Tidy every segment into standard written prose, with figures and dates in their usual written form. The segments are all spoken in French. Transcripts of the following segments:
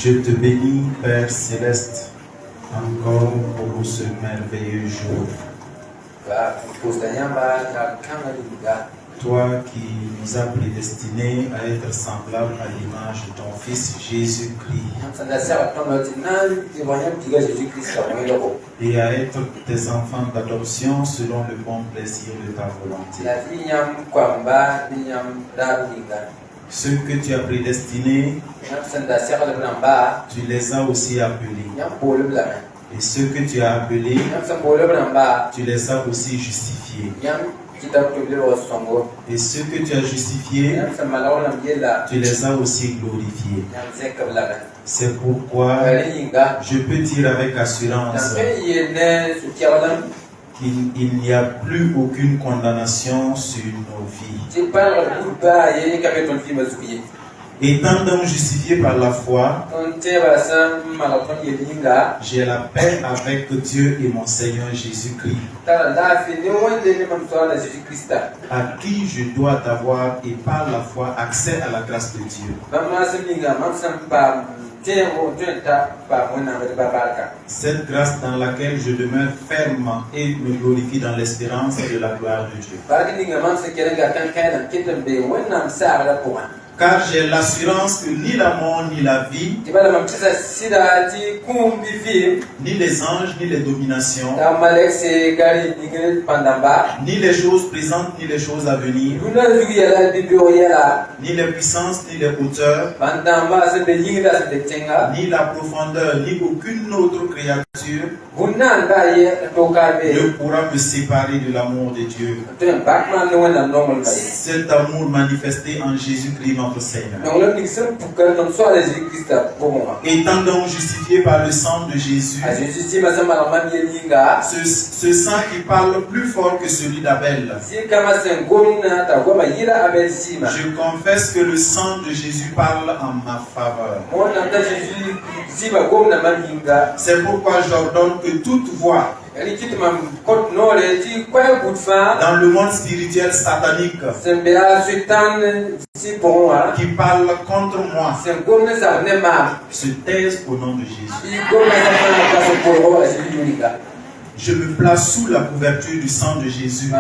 Je te bénis, Père Céleste, encore pour ce merveilleux jour. Toi qui nous as prédestinés à être semblables à l'image de ton Fils Jésus-Christ et à être tes enfants d'adoption selon le bon plaisir de ta volonté. Ceux que tu as prédestinés, tu les as aussi appelés. Et ceux que tu as appelés, tu les as aussi justifiés. Et ceux que tu as justifiés, tu les as aussi glorifiés. C'est pourquoi je peux dire avec assurance qu'il n'y a plus aucune condamnation sur nos vies. Étant donc justifié par la foi, j'ai la paix avec Dieu et mon Seigneur Jésus-Christ, à qui je dois avoir et par la foi accès à la grâce de Dieu. Cette grâce dans laquelle je demeure ferme et me glorifie dans l'espérance de la gloire de Dieu. Car j'ai l'assurance que ni la mort, ni la vie, ni les anges, ni les dominations, ni les choses présentes, ni les choses à venir, ni les puissances, ni les hauteurs, ni la profondeur, ni aucune autre créature ne pourra me séparer de l'amour de Dieu. Cet amour manifesté en Jésus-Christ notre Seigneur. Étant donc justifié par le sang de Jésus, ce sang qui parle plus fort que celui d'Abel, je confesse que le sang de Jésus parle en ma faveur. C'est pourquoi j'ordonne que toute voix dans le monde spirituel satanique qui parle contre moi se taise au nom de Jésus. Je me place sous la couverture du sang de Jésus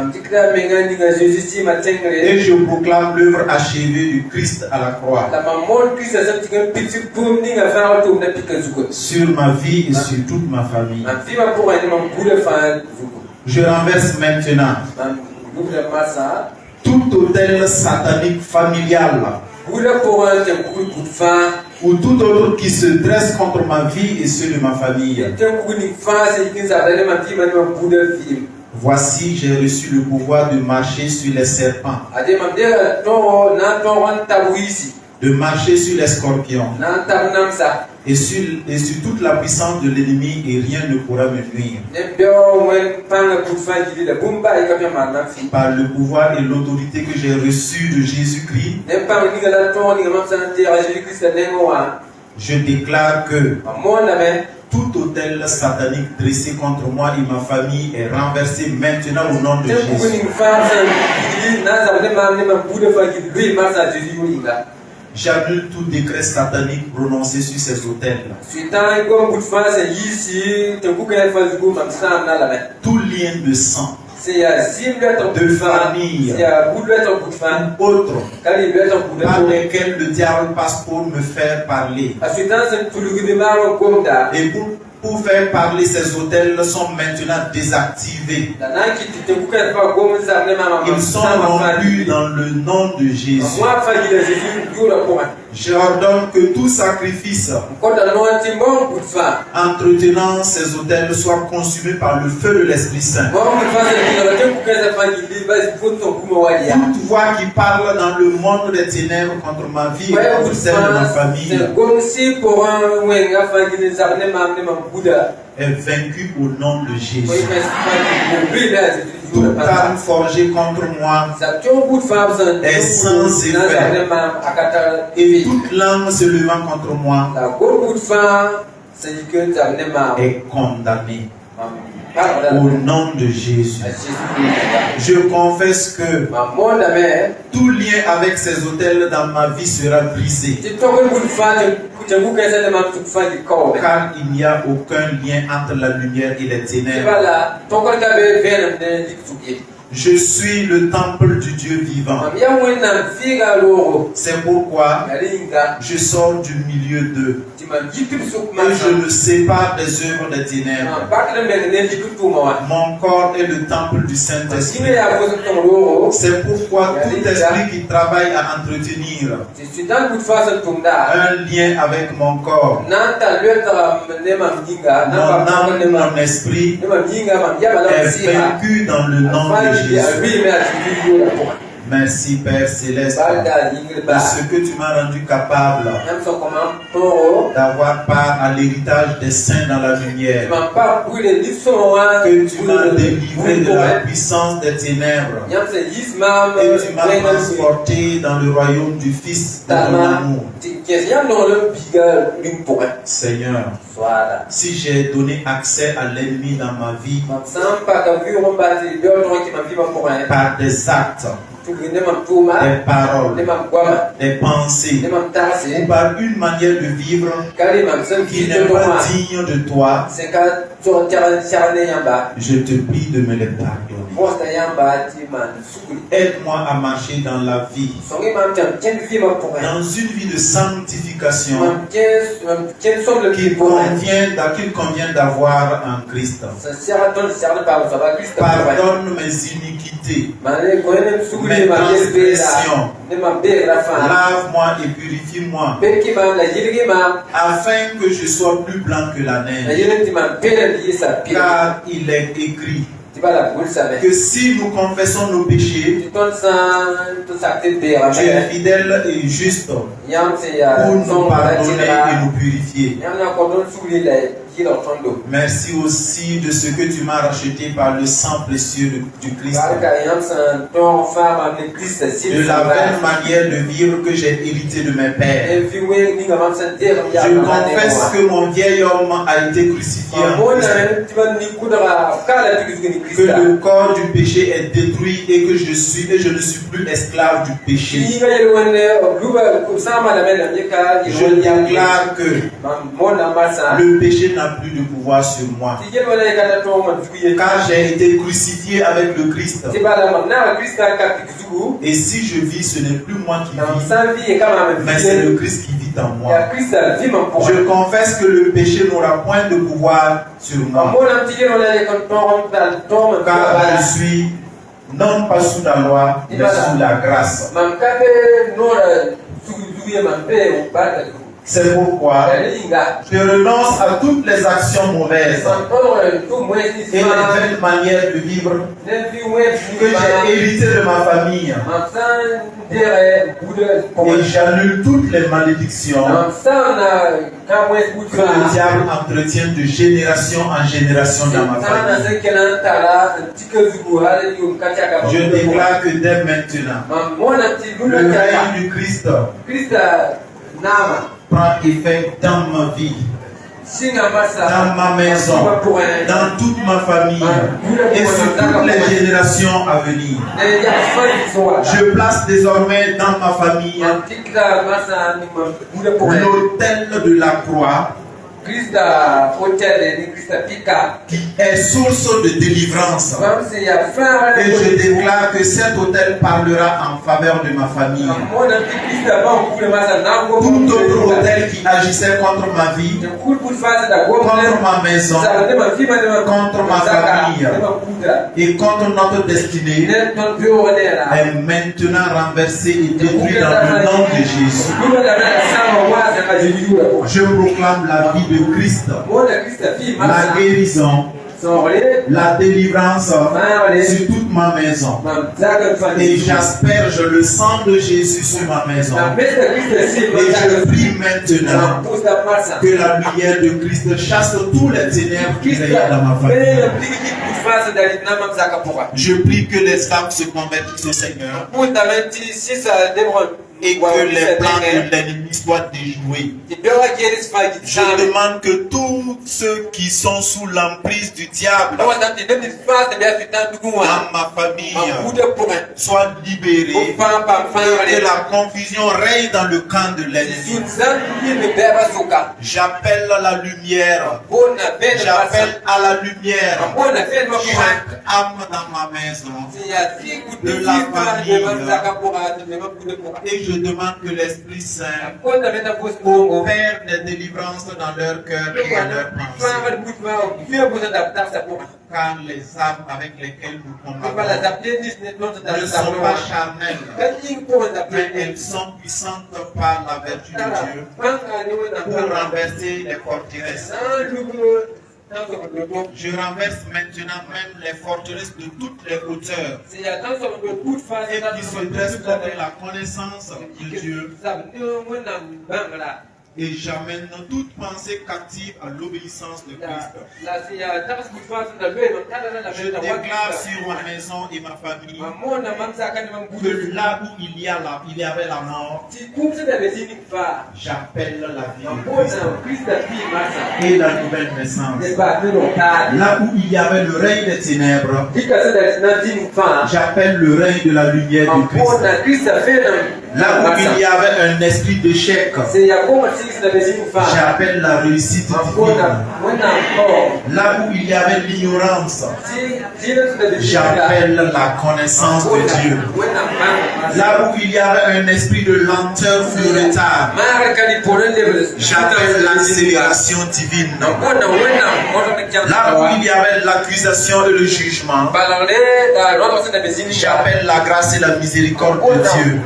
et je proclame l'œuvre achevée du Christ à la croix sur ma vie et sur toute ma famille. Je renverse maintenant tout autel satanique familial ou tout autre qui se dresse contre ma vie et ceux de ma famille. Voici, j'ai reçu le pouvoir de marcher sur les serpents, de marcher sur les scorpions et sur toute la puissance de l'ennemi, et rien ne pourra me nuire. Par le pouvoir et l'autorité que j'ai reçu de Jésus-Christ, je déclare que tout autel satanique dressé contre moi et ma famille est renversé maintenant au nom de Jésus. J'annule tout décret satanique prononcé sur ces autels. Tout lien de sang, de famille ou autre par lesquels le diable passe pour me faire parler. Et pour faire parler ces autels sont maintenant désactivés. Ils sont rompus dans le nom de Jésus. J'ordonne que tout sacrifice entretenant ces autels soit consumé par le feu de l'Esprit Saint. Toute voix qui parle dans le monde des ténèbres contre ma vie et contre celle de ma famille est vaincue au nom de Jésus. Toute arme forgée contre moi est sans effet, et toute langue se levant contre moi est condamnée. Au nom de Jésus. Je confesse que tout lien avec ces hôtels dans ma vie sera brisé. Car il n'y a aucun lien entre la lumière et les ténèbres. Je suis le temple du Dieu vivant. C'est pourquoi je sors du milieu d'eux. Et je ne sépare des œuvres des ténèbres. Mon corps est le temple du Saint-Esprit. C'est pourquoi tout esprit qui travaille à entretenir un lien avec mon corps, mon âme, mon esprit est vaincu dans le nom de Jésus. Merci Père Céleste de ce que tu m'as rendu capable d'avoir part à l'héritage des saints dans la lumière, que tu m'as délivré de la puissance des ténèbres et tu m'as transporté dans le royaume du Fils de ton amour. Seigneur, si j'ai donné accès à l'ennemi dans ma vie par des actes, des paroles, des pensées, ou par une manière de vivre qui n'est pas digne de toi, je te prie de me les pardonner. Aide-moi à marcher dans la vie, dans une vie de sanctification qu'il convient d'avoir en Christ. Pardonne mes iniquités, mes transgressions. Lave-moi et purifie-moi, afin que je sois plus blanc que la neige. Car il est écrit que si nous confessons nos péchés, tu es fidèle et juste pour nous pardonner et nous purifier. Merci aussi de ce que tu m'as racheté par le sang précieux du Christ. De la même manière de vivre que j'ai hérité de mes pères. Je confesse que mon vieil homme a été crucifié en Christ. Que le corps du péché est détruit et que je ne suis plus esclave du péché. Je déclare que le péché n'a plus de pouvoir sur moi, car j'ai été crucifié avec le Christ. Et si je vis, ce n'est plus moi qui vis, mais c'est le Christ qui vit en moi. Je confesse que le péché n'aura point de pouvoir sur moi, car je suis non pas sous la loi, mais sous la grâce. C'est pourquoi je renonce à toutes les actions mauvaises et les vaines manières de vivre que j'ai héritées de ma famille. Et j'annule toutes les malédictions que le diable entretient de génération en génération dans ma famille. Je déclare que dès maintenant, le règne du Christ prend effet dans ma vie, dans ma maison, dans toute ma famille et sur toutes les générations à venir. Je place désormais dans ma famille l'autel de la croix qui est source de délivrance. Et je déclare que cet autel parlera en faveur de ma famille. Tout autre autel qui agissait contre ma vie, contre ma maison, contre ma famille et contre notre destinée est maintenant renversé et détruit dans le nom de Jésus. Je proclame la vie de Christ, la guérison, la délivrance sur toute ma maison. Et j'asperge le sang de Jésus sur ma maison. Et je prie maintenant que la lumière de Christ chasse tous les ténèbres qui règnent dans ma famille. Je prie que les âmes se convertissent au Seigneur. et que les plans de l'ennemi soient déjoués. Je demande que tous ceux qui sont sous l'emprise du diable dans ma famille soient libérés, et que la confusion règne dans le camp de l'ennemi. J'appelle à la lumière. J'appelle à la lumière chaque âme dans ma maison, de la famille, et je demande que l'Esprit Saint opère des délivrances dans leur cœur et dans leur pensée. Car les âmes avec lesquelles nous combattons ne sont pas charnelles, mais elles sont puissantes par la vertu de Dieu pour renverser les forteresses. Je renverse maintenant même les forteresses de toutes les hauteurs et qui se dressent contre la connaissance de Dieu. Et j'amène toute pensée captive à l'obéissance de Christ. Je déclare sur ma maison et ma famille que là où il y avait la mort, j'appelle la vie de Christ et la nouvelle naissance. Là où il y avait le règne des ténèbres, j'appelle le règne de la lumière de Christ. Là où il y avait un esprit d'échec, j'appelle la réussite divine. Là où il y avait l'ignorance, j'appelle la connaissance de Dieu. Là où il y avait un esprit de lenteur ou de retard, j'appelle l'accélération divine. Là où il y avait l'accusation et le jugement, j'appelle la grâce et la miséricorde de Dieu.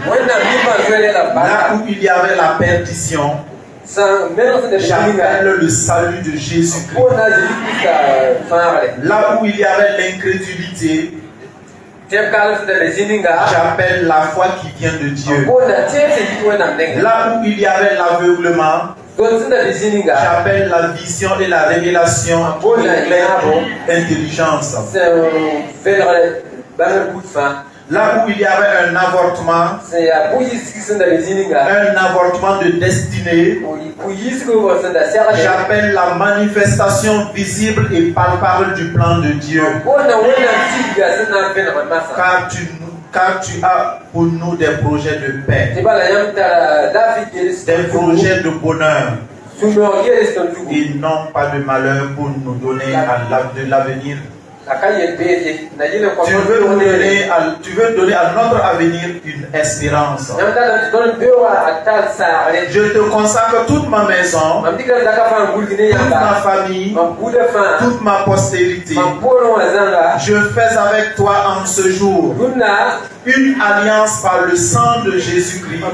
Là où il y avait la perdition, j'appelle le salut de Jésus-Christ. Là où il y avait l'incrédulité, j'appelle la foi qui vient de Dieu. Là où il y avait l'aveuglement, j'appelle la vision et la révélation qui éclaire l'intelligence. Là où il y avait un avortement de destinée, j'appelle la manifestation visible et palpable du plan de Dieu. Car tu as pour nous des projets de paix, des projets de bonheur, et non pas de malheur pour nous donner de l'avenir. Tu veux donner à notre avenir une espérance. Je te consacre toute ma maison, toute ma famille, toute ma postérité. Je fais avec toi en ce jour une alliance par le sang de Jésus-Christ,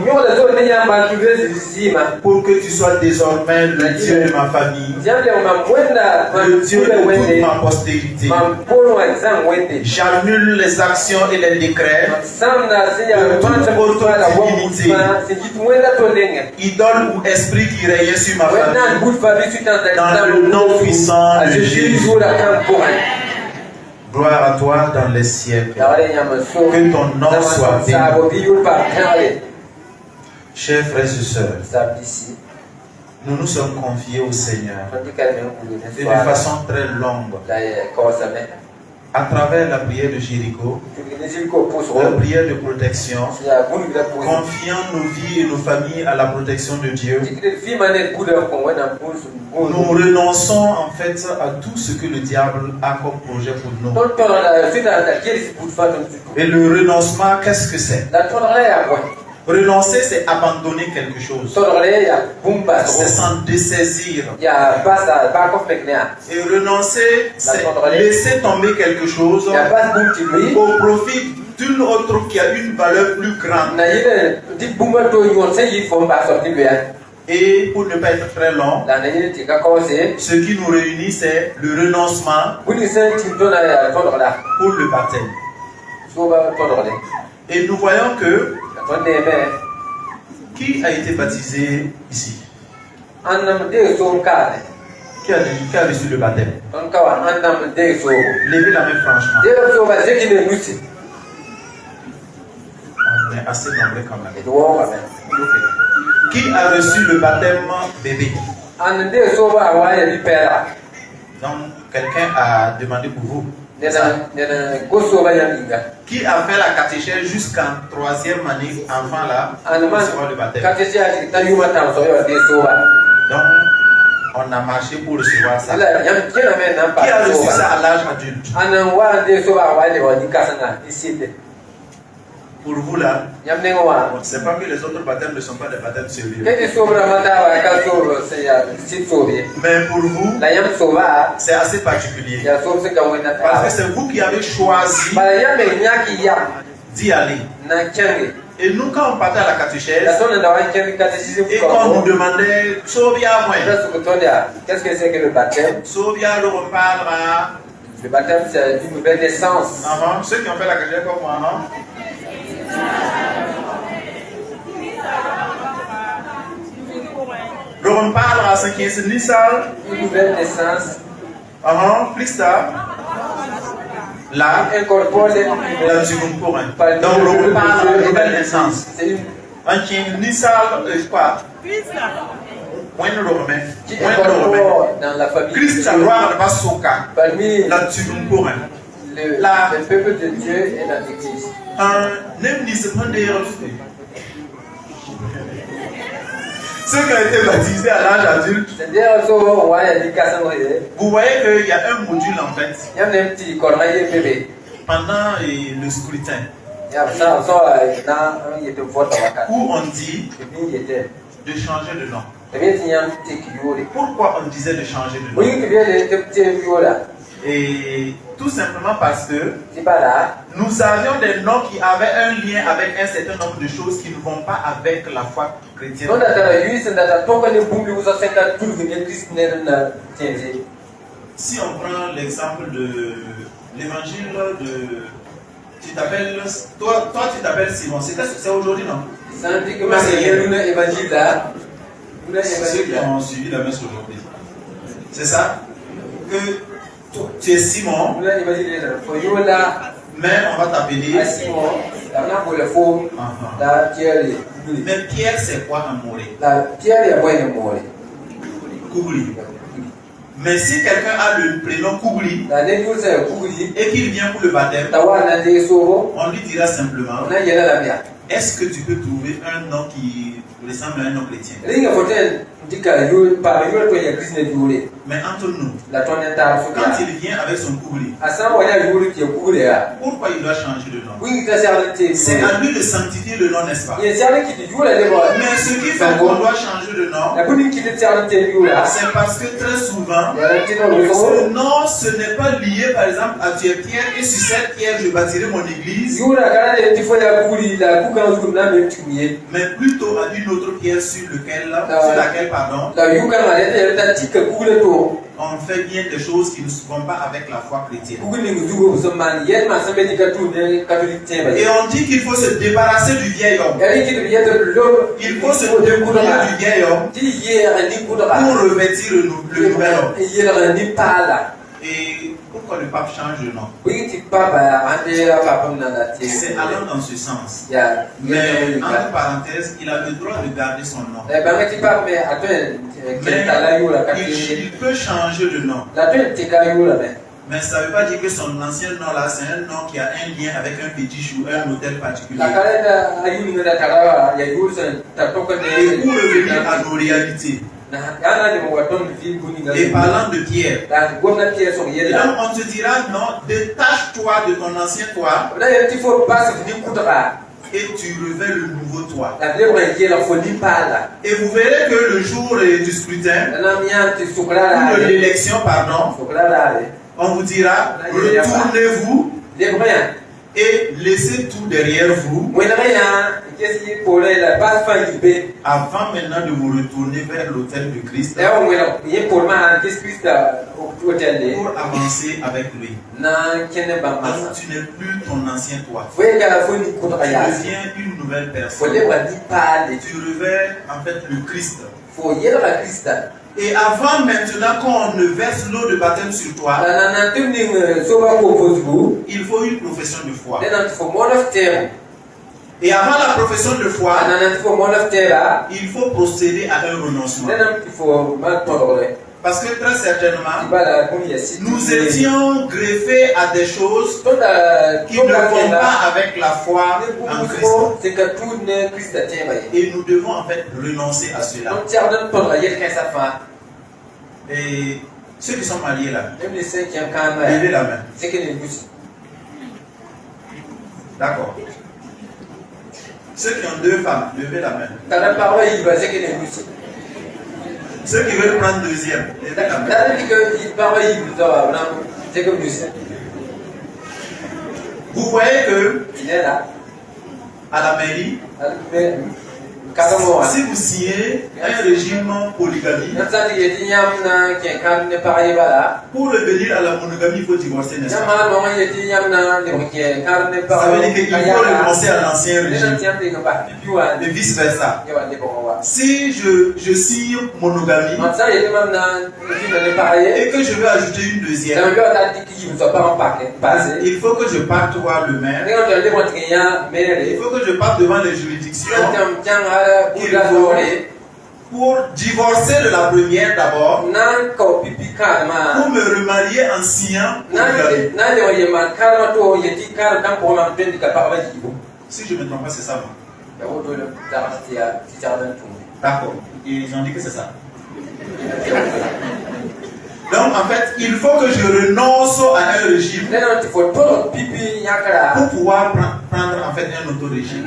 pour que tu sois désormais le Dieu de ma famille, le Dieu de toute ma postérité. J'annule les actions et les décrets de toute autre divinité, idole ou esprit qui règne sur ma famille, dans le nom puissant de Jésus. Gloire à toi dans les siècles. Que ton nom soit béni. Chers frères et sœurs, nous nous sommes confiés au Seigneur de façon très longue. À travers la prière de Jéricho, la prière de protection, confiant nos vies et nos familles à la protection de Dieu, nous renonçons en fait à tout ce que le diable a comme projet pour nous. Et le renoncement, qu'est-ce que c'est? Renoncer, c'est abandonner quelque chose. C'est s'en dessaisir. Et renoncer, c'est laisser tomber quelque chose au profit d'une autre qui a une valeur plus grande. Et pour ne pas être très long, ce qui nous réunit, c'est le renoncement pour le baptême. Et nous voyons que qui a été baptisé ici? Qui a reçu le baptême? Levez la main franchement. est assez nombreux quand même. Qui a reçu le baptême bébé? Donc, quelqu'un a demandé pour vous. Qui a fait la catéchèse jusqu'en 3e année, enfant là, pour recevoir le baptême? Donc, on a marché pour recevoir ça. Qui a reçu ça à l'âge adulte? Pour vous là, c'est pas que les autres baptêmes ne sont pas des baptêmes sérieux. Mais pour vous, c'est assez particulier. Parce que c'est vous qui avez choisi d'y aller. Et nous, quand on partait à la catéchèse, et quand on nous demandait, Sobia, qu'est-ce que c'est que le baptême? Sobia, on parlera. Le baptême, c'est une nouvelle naissance. Ceux qui ont fait la catéchèse comme moi, on parlera ce qui est une nouvelle naissance. Plus tard. Là, donc on parle de nouvelle naissance. Un qui est quoi? Dans la famille. Christ a droit à la soka. Parmi le peuple de Dieu et dans l'église. Ceux qui ont été baptisés à l'âge adulte, vous voyez qu'il y a un module en fait pendant le scrutin où on dit de changer de nom. Pourquoi on disait de changer de nom? Et tout simplement parce que nous avions des noms qui avaient un lien avec un certain nombre de choses qui ne vont pas avec la foi chrétienne. Si on prend l'exemple de l'évangile de... Tu t'appelles... Toi tu t'appelles Simon. C'est aujourd'hui, non? Ceux qui ont suivi la messe aujourd'hui. C'est ça? Que tu es Simon, mais on va t'appeler Simon. Mais Pierre, c'est quoi en moré? Kougli. Mais si quelqu'un a le prénom Kougli et qu'il vient pour le baptême, on lui dira simplement: est-ce que tu peux trouver un nom qui ressemble à un nom chrétien? Mais entre nous, quand il vient avec son Kougli, pourquoi il doit changer de nom? C'est à lui de sanctifier le nom, n'est-ce pas? Mais ce qui fait qu'on doit changer de nom, c'est parce que très souvent, ce nom, ce n'est pas lié par exemple à tu es Pierre et sur cette pierre je bâtirai mon église, mais plutôt à une autre pierre sur laquelle on fait bien des choses qui ne vont pas avec la foi chrétienne. Et on dit qu'il faut se débarrasser du vieil homme. Il faut se débarrasser du vieil homme pour revêtir le nouvel homme. Et pourquoi le pape change de nom? C'est allant dans ce sens. Mais entre parenthèses, il a le droit de garder son nom. Mais il peut changer de nom. Mais ça ne veut pas dire que son ancien nom là, c'est un nom qui a un lien avec un fétiche ou un hôtel particulier. Et pour revenir à nos réalités. Et parlant de Pierre, là on te dira non, détache-toi de ton ancien toi et tu revêts le nouveau toi. Et vous verrez que le jour du scrutin, ou de l'élection, pardon, on vous dira retournez-vous et laissez tout derrière vous. Avant maintenant de vous retourner vers l'autel de Christ pour avancer avec lui. Donc tu n'es plus ton ancien toi. Tu deviens une nouvelle personne. Tu revers en fait le Christ. Et avant maintenant qu'on ne verse l'eau de baptême sur toi, il faut une profession de foi. Et avant la profession de foi, il faut procéder à un renoncement. Parce que très certainement, nous étions greffés à des choses qui ne vont pas avec la foi en Christ. Et nous devons en fait renoncer à cela. Et ceux qui sont mariés là, levez la main. D'accord. Ceux qui ont deux femmes, levez la main. Ceux qui veulent prendre deuxième, levez la main. Vous voyez que à la mairie, si vous signez un régime polygamie, pour revenir à la monogamie, il faut divorcer, n'est-ce pas? Ça veut dire qu'il faut renoncer à l'ancien régime et vice versa. Si je signe monogamie et que je veux ajouter une deuxième, il faut que je parte voir le maire, il faut que je parte devant les juridictions pour divorcer de la première d'abord, pour me remarier en signant monogamie. Si je ne me trompe pas, c'est ça. D'accord. Ils ont dit que c'est ça. Donc en fait, il faut que je renonce à un régime pour pouvoir prendre en fait un autre régime.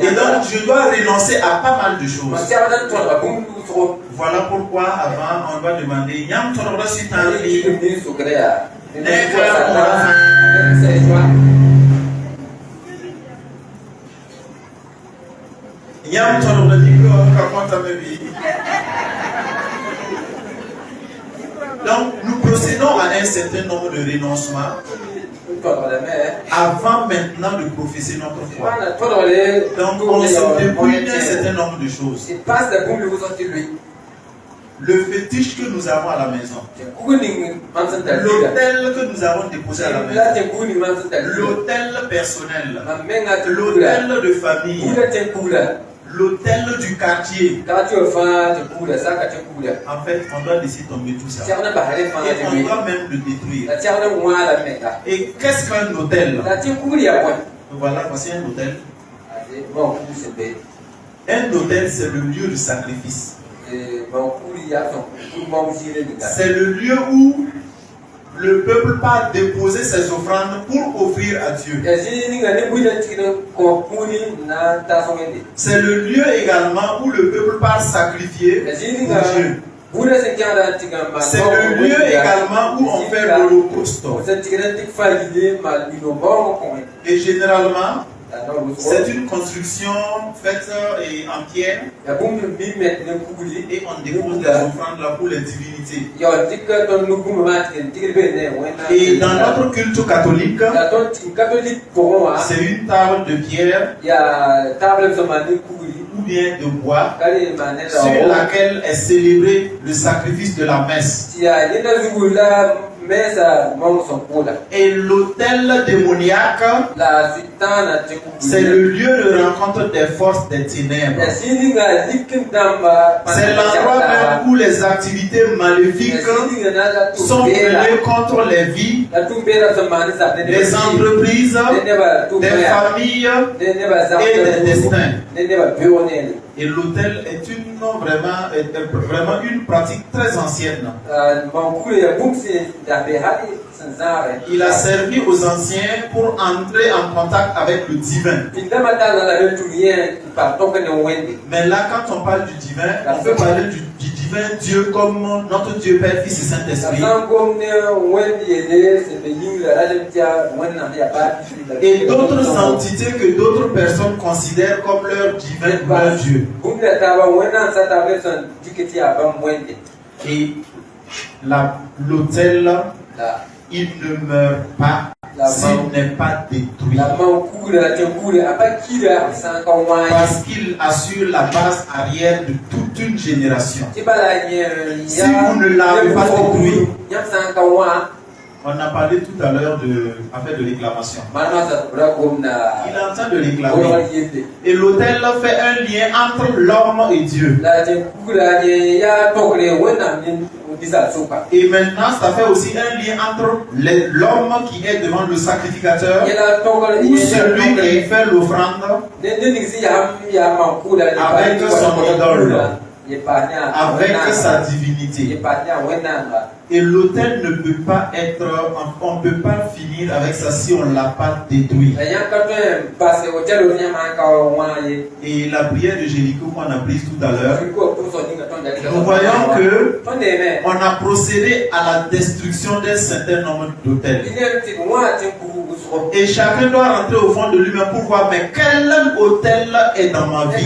Et donc je dois renoncer à pas mal de choses. Voilà pourquoi avant on va demander Yam Tonora Sitari. Yam Tonora Donc, nous procédons à un certain nombre de renoncements avant maintenant de professer notre foi. Donc, on se dépouille d'un certain nombre de choses. Le fétiche que nous avons à la maison, l'hôtel que nous avons déposé à la maison, l'hôtel personnel, l'hôtel de famille, l'hôtel du quartier. En fait, on doit laisser tomber tout ça. Et on doit même le détruire. Et qu'est-ce qu'un hôtel? Voilà, voici un hôtel. Un hôtel, c'est le lieu de sacrifice. C'est le lieu où le peuple part déposer ses offrandes pour offrir à Dieu. C'est le lieu également où le peuple part sacrifier pour Dieu. C'est le lieu également où on fait l'holocauste. Et généralement, c'est une construction faite en pierre et on dépose des offrandes là pour les divinités. Et dans notre culte catholique, c'est une table de pierre ou bien de bois sur laquelle est célébré le sacrifice de la messe. Et l'autel démoniaque, c'est le lieu de rencontre des forces des ténèbres. C'est l'endroit même où les activités maléfiques sont menées contre les vies, les entreprises, des familles et des destins. Et l'autel est vraiment une pratique très ancienne. Il a servi aux anciens pour entrer en contact avec le divin. Mais là, quand on parle du divin, on peut parler du divin Dieu comme notre Dieu Père, Fils et Saint-Esprit. Et d'autres entités que d'autres personnes considèrent comme leur divin ou leur Dieu. Et l'autel, il ne meurt pas s'il n'est pas détruit. Parce qu'il assure la base arrière de toute une génération. Si vous ne l'avez pas détruit, On a parlé tout à l'heure de réclamation. Il est en train de réclamer. Et l'autel fait un lien entre l'homme et Dieu. Et maintenant, ça fait aussi un lien entre l'homme qui est devant le sacrificateur ou celui qui fait l'offrande avec son idole, avec sa divinité. Et l'autel ne peut pas être, on ne peut pas finir avec ça si on ne l'a pas détruit. Et la prière de Jéricho qu'on a prise tout à l'heure, nous voyons que on a procédé à la destruction d'un certain nombre d'autels. Et chacun doit rentrer au fond de lui-même pour voir, mais quel autel est dans ma vie?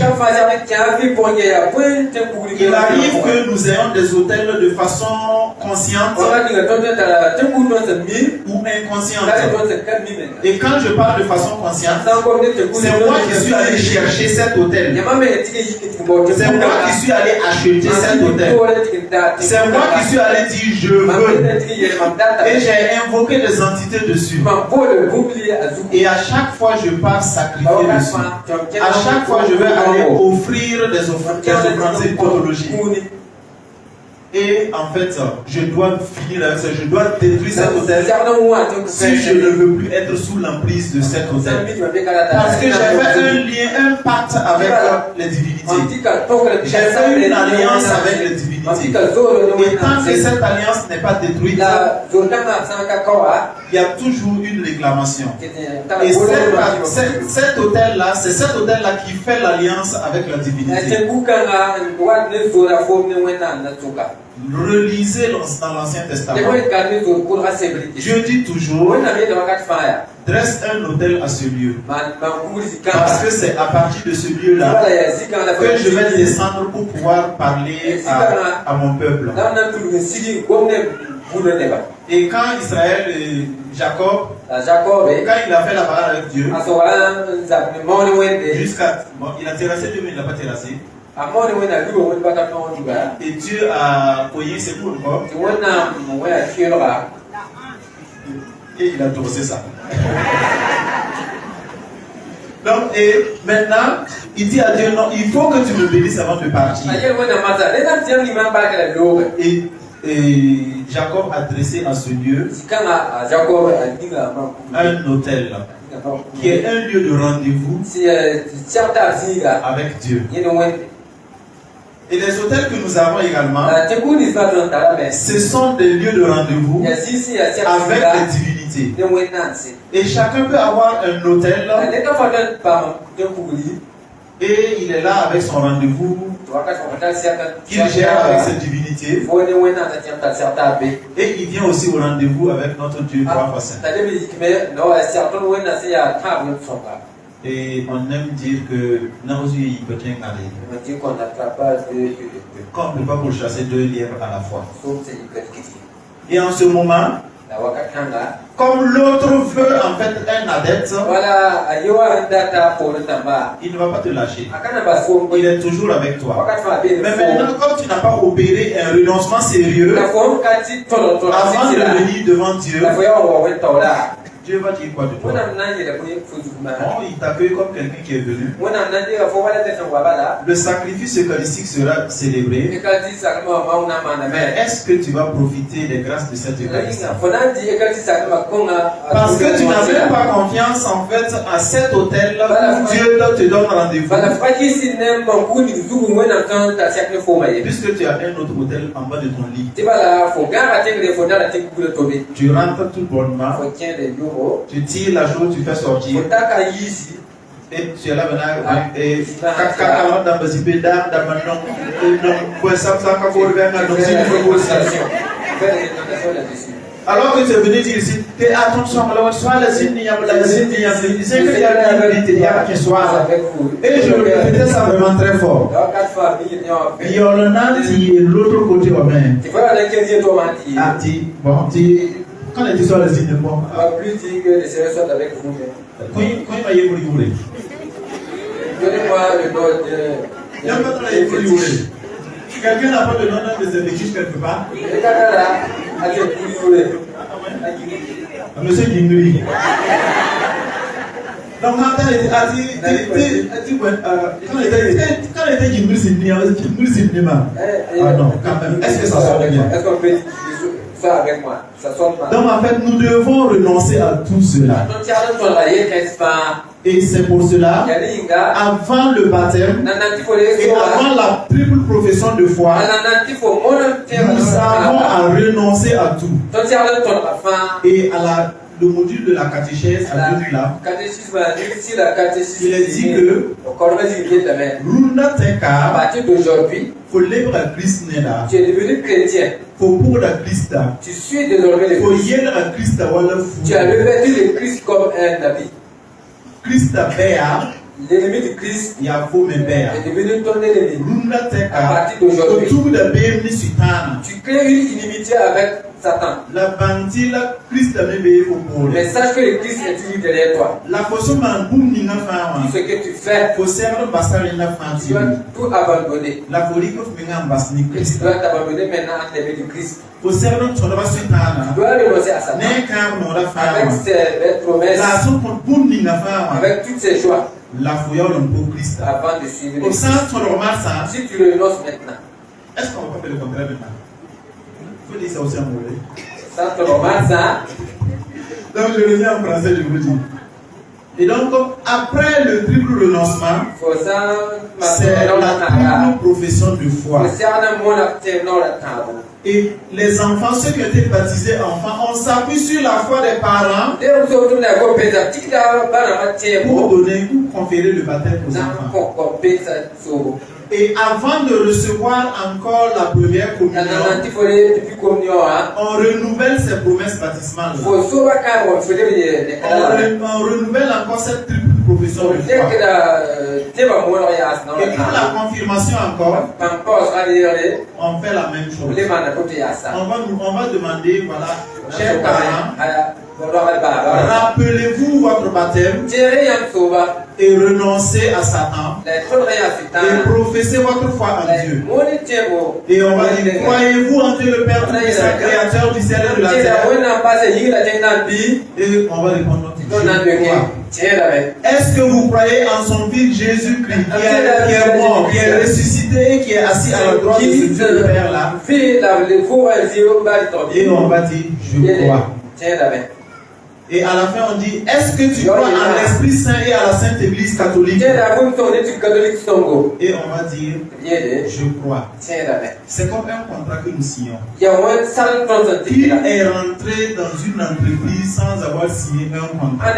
Il arrive que nous ayons des autels de façon consciente ou inconsciente. Et quand je parle de façon consciente, c'est moi qui suis allé chercher cet autel. C'est moi qui suis allé acheter cet autel. C'est moi qui suis allé dire je veux. Et j'ai invoqué des entités dessus. Et à chaque fois je pars sacrifier dessus. À chaque fois je vais aller offrir des offrandes pathologiques. Et en fait, je dois finir avec ça, je dois détruire cet autel si je ne veux plus être sous l'emprise de cet autel. Parce que j'ai fait un lien, un pacte avec les divinités. J'ai fait une alliance avec les divinités. Et tant que cette alliance n'est pas détruite, il y a toujours une réclamation. Et cet autel-là, c'est cet autel-là qui fait l'alliance avec la divinité. Relisez dans l'Ancien Testament. Dieu dit toujours, dresse un autel à ce lieu. Parce que c'est à partir de ce lieu-là que je vais descendre pour pouvoir parler à mon peuple. Et quand Israël, Jacob, quand il a fait la parole avec Dieu, jusqu'à, bon, il a terrassé Dieu, mais il n'a pas terrassé. Et Dieu a foyé ses bouts encore. Et il a torsé ça. Donc, et maintenant, il dit à Dieu, non, il faut que tu me bénisses avant de partir. Et Jacob a dressé à ce lieu un autel qui est un lieu de rendez-vous avec Dieu. Et les hôtels que nous avons également, ce sont des lieux de rendez-vous avec les divinités. Et chacun peut avoir un hôtel et il est là avec son rendez-vous qu'il gère avec cette divinité. Et il vient aussi au rendez-vous avec notre Dieu trois fois saint. Et on aime dire que qu'on ne peut pas pourchasser deux lièvres à la fois. Et en ce moment, comme l'autre veut en fait un adepte, il ne va pas te lâcher. Il est toujours avec toi. Mais maintenant, comme tu n'as pas opéré un renoncement sérieux, avant de venir devant Dieu, Dieu va dire quoi de toi? Non, il t'accueille comme quelqu'un qui est venu. Le sacrifice eucharistique sera célébré. Mais est-ce que tu vas profiter des grâces de cette Eucharistie? Parce que tu n'as même pas confiance en fait à cet autel où Dieu te donne rendez-vous. Puisque tu as un autre autel en bas de ton lit. Tu rentres tout bonnement. Tu tires la chose, tu fais sortir. Et tu es là maintenant. Et alors que tu es venu dire ici, fais attention, sois les signes, c'est qu'il y a une unité, et je répétais ça vraiment très fort. Il y a l'autre côté au même. Ah, bon, quand les histoires les signes, bon. Plus dit que les séries sont avec vous. Donnez-moi le nom de. Quelqu'un n'a pas de nom des effectifs quelque part? Monsieur Gingri. Donc, quand il était Gingri, c'est ah non, quand même. Est-ce que ça sonne bien? Est-ce qu'on peut dire ça avec moi? Ça sonne pas. Donc, en fait, nous devons renoncer à tout cela. Et c'est pour cela, avant le baptême et avant la triple profession de foi, nous avons à renoncer à tout. Et à le module de la catéchèse à Dieu là, il est dit que Runda Teka, à partir d'aujourd'hui, faut libre à Christ Nela, tu es devenu chrétien. faut pour la Christ, Tu suis désormais le faut Christ. y à Christ wala fou. Tu as revêtu le Christ comme un habit. Christ Béa, L'ennemi du Christ il y a faux mais Béa. est devenu ton ennemi. Runda À Teka, partir d'aujourd'hui, autour de Béni Sutana. tu crées une inimitié avec Satan. La bandit, la Christ a mis au pôle. Mais sache que le Christ est toujours derrière toi. La façon dont nous Tout ce que tu fais, faut servir bassin de la tu dois tout abandonner. la folie que vous m'avez embassé Et tu dois t'abandonner maintenant à l'ennemi du Christ. faut servir notre Tu Sutana. dois renoncer à Satan. N'est qu'un nom la Avec femme. ses belles promesses, La son pour boum la femme. avec toutes ses joies, La fouille au nom Christ. avant de suivre le Au Christ. centre normal ça. Si tu renonces maintenant, Est-ce qu'on va pas faire le contraire maintenant? Il faut dire ça aussi en anglais. ça te remarque ça. Donc je reviens en français, je vous dis. Et donc, après le triple renoncement, Faut ça, c'est la triple profession de foi. Et les enfants, ceux qui ont été baptisés enfants, on s'appuie sur la foi des parents pour donner ou conférer le baptême aux enfants. Et avant de recevoir encore la première communion, on renouvelle ces promesses baptismales. On renouvelle encore cette triple profession de foi. Et pour la confirmation encore, on fait la même chose. On va demander, voilà, chers parents, rappelez-vous votre baptême et renoncez à Satan et professez votre foi en Dieu. Et on va dire, croyez-vous en Dieu le Père Tout-Puissant, créateur du ciel et de la terre? Et on va répondre, est-ce que vous croyez en son Fils Jésus-Christ qui est mort, qui est ressuscité et qui est assis à la droite de ce Dieu le Père là? Et on va dire, je crois. Et à la fin on dit, est-ce que tu crois en l'Esprit Saint et à la Sainte Église catholique? Et on va dire, je crois. C'est comme un contrat que nous signons. Il est rentré dans une entreprise sans avoir signé un contrat.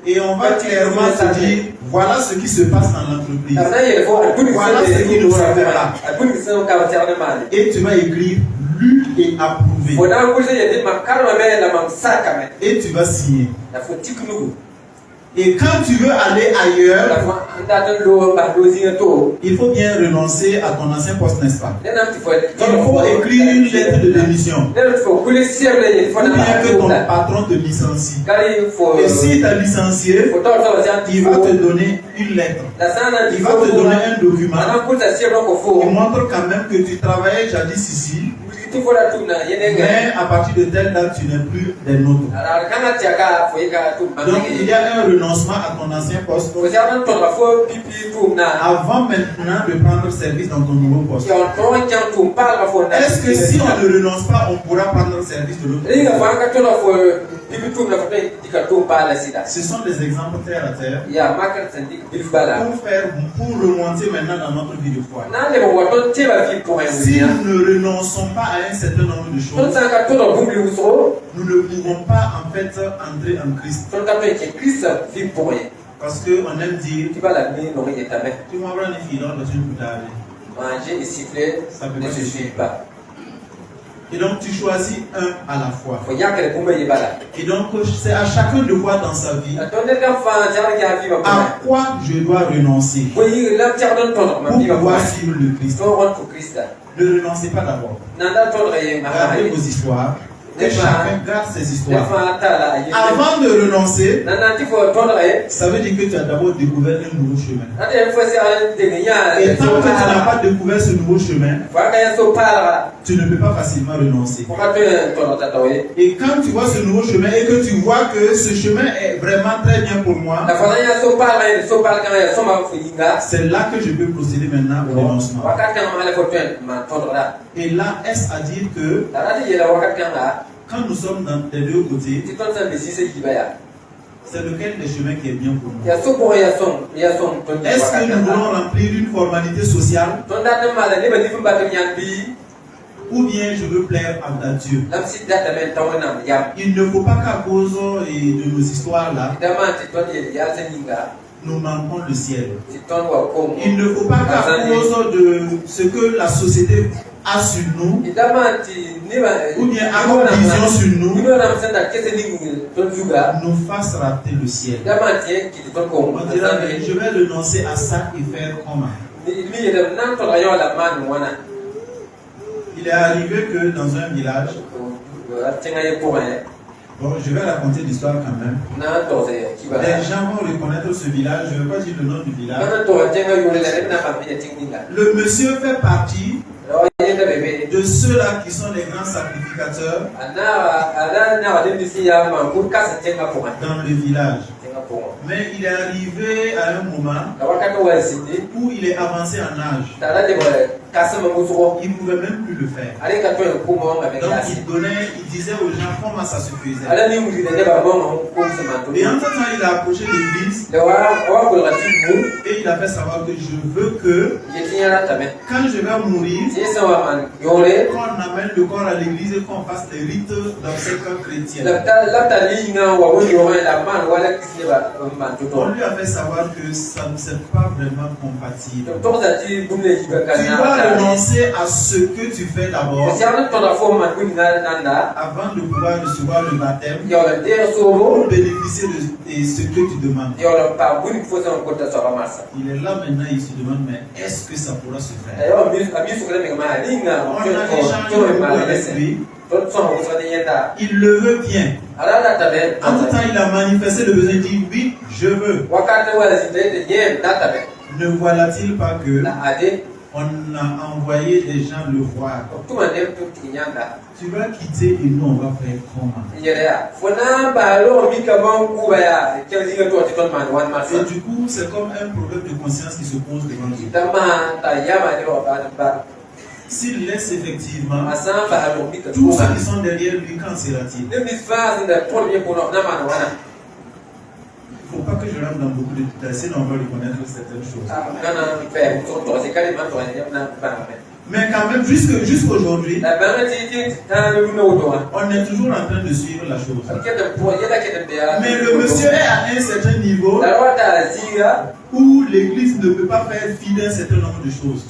Et on va clairement se dire, voilà ce qui se passe dans l'entreprise. Voilà ce qui nous arrivera. Et tu vas écrire lu et approuvé. Et tu vas signer. Et quand tu veux aller ailleurs, il faut bien renoncer à ton ancien poste, n'est-ce pas? Il faut écrire une lettre de démission. Ou bien que ton patron te licencie. Et s'il t'a licencié, il va te donner une lettre. Il va te donner un document qui montre quand même que tu travaillais jadis ici. Mais à partir de telle date, tu n'es plus des nôtres. Donc il y a un renoncement à ton ancien poste avant maintenant de prendre service dans ton nouveau poste. Est-ce que si on ne renonce pas, on pourra prendre service de l'autre poste? Ce sont des exemples terre à terre pour remonter maintenant dans notre vie de foi. Si nous ne renonçons pas à un certain nombre de choses, nous ne pouvons pas en fait entrer en Christ. Parce qu'on aime dire, tu m'as une fille dans le manger et siffler, ça peut ne pas se suit pas. Et donc tu choisis un à la fois. Et donc c'est à chacun de voir dans sa vie à quoi je dois renoncer pour pouvoir suivre le Christ. Ne renoncez pas d'abord. Gardez vos histoires. Que chacun garde ses histoires. Avant de renoncer, ça veut dire que tu as d'abord découvert un nouveau chemin. Et tant que tu n'as pas découvert ce nouveau chemin, tu ne peux pas facilement renoncer. Et quand tu vois ce nouveau chemin et que tu vois que ce chemin est vraiment très bien pour moi, c'est là que je peux procéder maintenant au renoncement. Et là, est-ce à dire que quand nous sommes dans les deux côtés, c'est lequel des chemins qui est bien pour nous? Est-ce que nous voulons remplir une formalité sociale? Ou bien je veux plaire à Dieu? Il ne faut pas qu'à cause de nos histoires là, nous manquons le ciel. Il ne faut pas qu'à cause de ce que la société a sur nous, ou bien a comme vision sur nous, nous fasse rater le ciel. On dira, mais je vais renoncer à ça et faire comment? Il est arrivé que dans un village, bon, je vais raconter l'histoire quand même. Les gens vont reconnaître ce village, je ne vais pas dire le nom du village. Le monsieur fait partie de ceux-là qui sont les grands sacrificateurs dans le village. Mais il est arrivé à un moment où il est avancé en âge. Il ne pouvait même plus le faire. Donc il disait aux gens comment ça se faisait. Et en temps, il a approché l'église et il a fait savoir que je veux que quand je vais mourir, qu'on amène le corps à l'église et qu'on fasse les rites dans ces cas chrétiens. On lui a fait savoir que ça ne s'est pas vraiment compatible. Tu dois renoncer à ce que tu fais d'abord avant de pouvoir recevoir le baptême pour bénéficier de ce que tu demandes. Il est là maintenant, il se demande, mais est-ce que ça pourra se faire? On a échangé avec lui. Il le veut bien. En tout temps, il a manifesté le besoin. Il dit oui, je veux. Ne voilà-t-il pas que on a envoyé des gens le voir? Tu vas quitter et nous on va faire comment? Et du coup, c'est comme un problème de conscience qui se pose devant nous. S'il laisse effectivement, tous ceux qui sont derrière lui, quand sera-t-il? Il ne faut pas que je rentre dans beaucoup de détails, sinon on va reconnaître certaines choses. Mais quand même, jusqu'aujourd'hui, on est toujours en train de suivre la chose. Mais le monsieur est à un certain niveau où l'église ne peut pas faire fi d'un certain nombre de choses.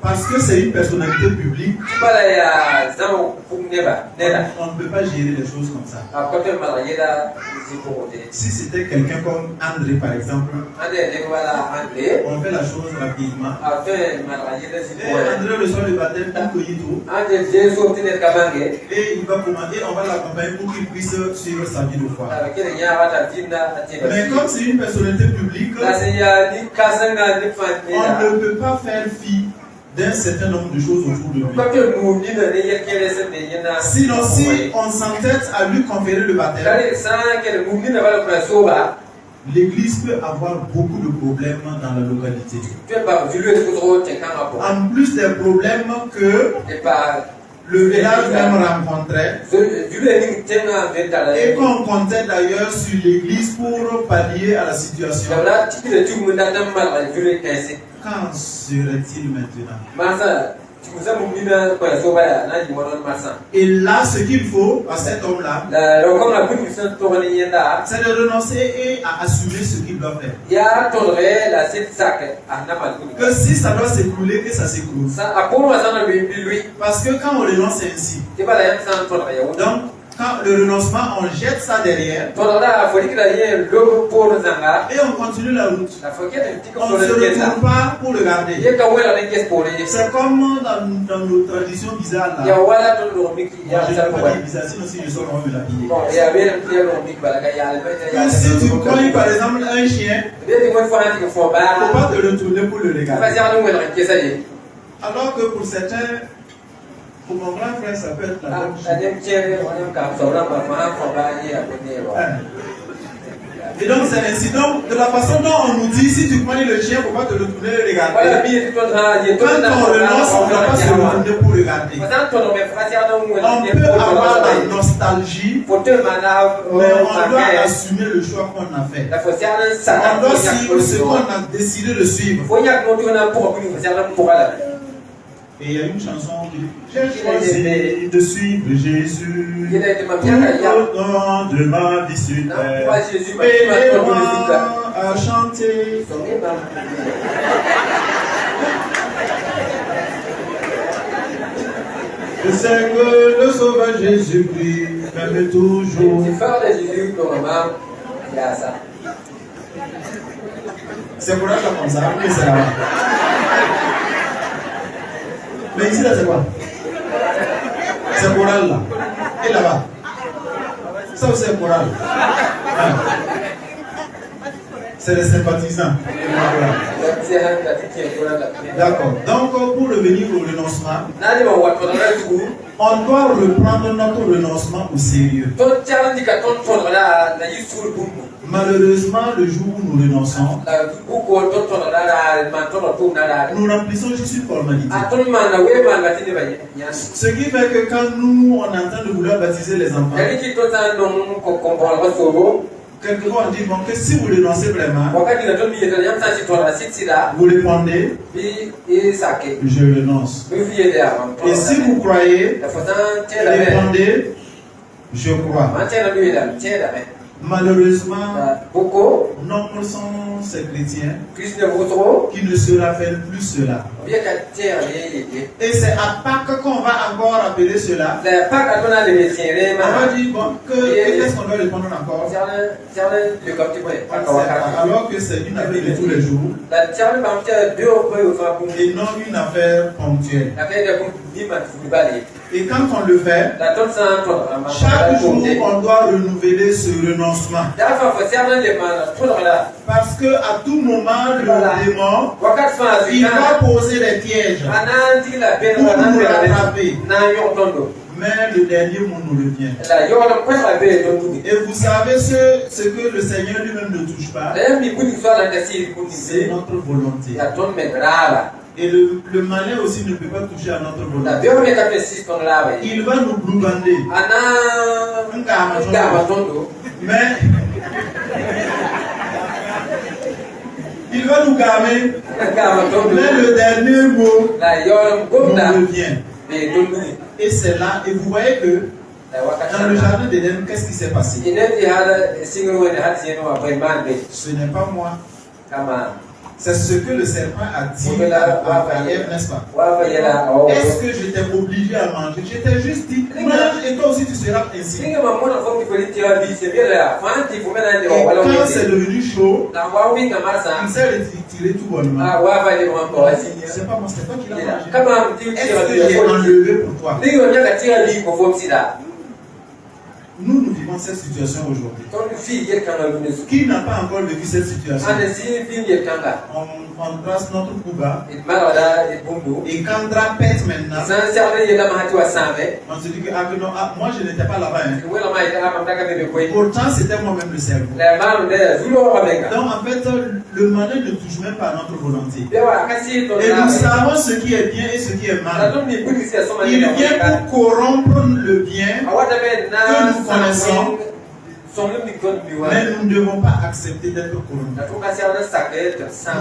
Parce que c'est une personnalité publique, on ne peut pas gérer les choses comme ça. Si c'était quelqu'un comme André par exemple, on fait la chose rapidement. Et André reçoit le baptême incognito. Et il va commander, on va l'accompagner pour qu'il puisse suivre sa vie de foi. Mais comme c'est une personnalité publique, on ne peut pas faire fi d'un certain nombre de choses autour de lui. Sinon, si on s'entête à lui conférer le baptême, l'église peut avoir beaucoup de problèmes dans la localité. En plus des problèmes que le village même rencontrait, et qu'on comptait d'ailleurs sur l'église pour pallier à la situation. Quand serait-il maintenant? Et là, ce qu'il faut à cet homme-là, c'est de renoncer et à assumer ce qu'il doit faire. Que si ça doit s'écrouler, que ça s'écroule. Parce que quand on renonce ainsi, donc quand le renoncement, on jette ça derrière et on continue la route. On ne se retourne pas pour le garder. C'est comme dans nos traditions bizarres là. Je ne peux pas dire bizarre, sinon si je sors, on va me l'appuyer. Que si tu cognes par exemple un chien, il ne faut pas te retourner pour le regarder. Alors que pour certains, pour mon grand frère, ça peut être la bonne chose. Et donc c'est ainsi. Donc de la façon dont on nous dit, si tu connais le chien, il ne faut pas te retourner et regarder. Quand on renonce, on ne va pas se retourner pour regarder. On peut avoir la nostalgie, mais on doit assumer le choix qu'on a fait. On doit suivre ce qu'on a décidé de suivre. Et il y a une chanson qui dit: j'ai choisi de suivre Jésus tout au long de ma vie sur terre. Aidez-moi à chanter. Je sais que le Sauveur Jésus-Christ m'aime toujours. C'est pour être comme ça, mais c'est là-bas. Mais ici là c'est quoi? C'est choral là. Et là-bas? Ça aussi c'est choral. Ah. C'est les sympathisants. D'accord. Donc pour revenir au renoncement, on doit reprendre notre renoncement au sérieux. Malheureusement, le jour où nous renonçons, nous remplissons juste une formalité. Ce qui fait que quand nous, on est en train de vouloir baptiser les enfants, quelquefois on dit bon, que si vous renoncez vraiment, vous répondez, je renonce. Et si vous croyez, répondez, je crois. Malheureusement, nombreux sont ces chrétiens qui ne se rappellent plus cela. Et c'est à Pâques qu'on va encore appeler cela. On va dire, bon, qu'est-ce qu'on doit répondre encore? Alors que c'est une affaire de tous les jours et non une affaire ponctuelle. Et quand on le fait, chaque jour on doit renouveler ce renoncement. Parce que à tout moment, le démon, il va poser des pièges pour nous rattraper. Mais le dernier mot nous revient. Et vous savez ce que le Seigneur lui-même ne touche pas, c'est notre volonté. Et le malin aussi ne peut pas toucher à notre volonté. Il va nous blougander. Mais il va nous gamer. Mais le dernier mot nous revient. Et c'est là, et vous voyez que dans le jardin d'Éden, qu'est-ce qui s'est passé? Ce n'est pas moi. C'est ce que le serpent a dit à Ève, n'est-ce pas? Est-ce que j'étais obligé à manger? J'étais juste dit, mange et toi aussi tu seras ainsi. Et quand c'est devenu chaud, il s'est retiré tout bonnement. C'est pas moi, c'est toi qui l'as mangé. Est-ce que j'ai enlevé pour toi? Nous vivons cette situation aujourd'hui. Qui n'a pas encore vécu cette situation? On trace notre couba et quand drap pète maintenant, on se dit que moi je n'étais pas là-bas. Pourtant c'était moi-même le cerveau. Donc en fait le malin ne touche même pas à notre volonté. Et nous savons ce qui est bien et ce qui est mal. Il vient pour corrompre le bien que nous connaissons. Mais nous ne devons pas accepter d'être corrompus.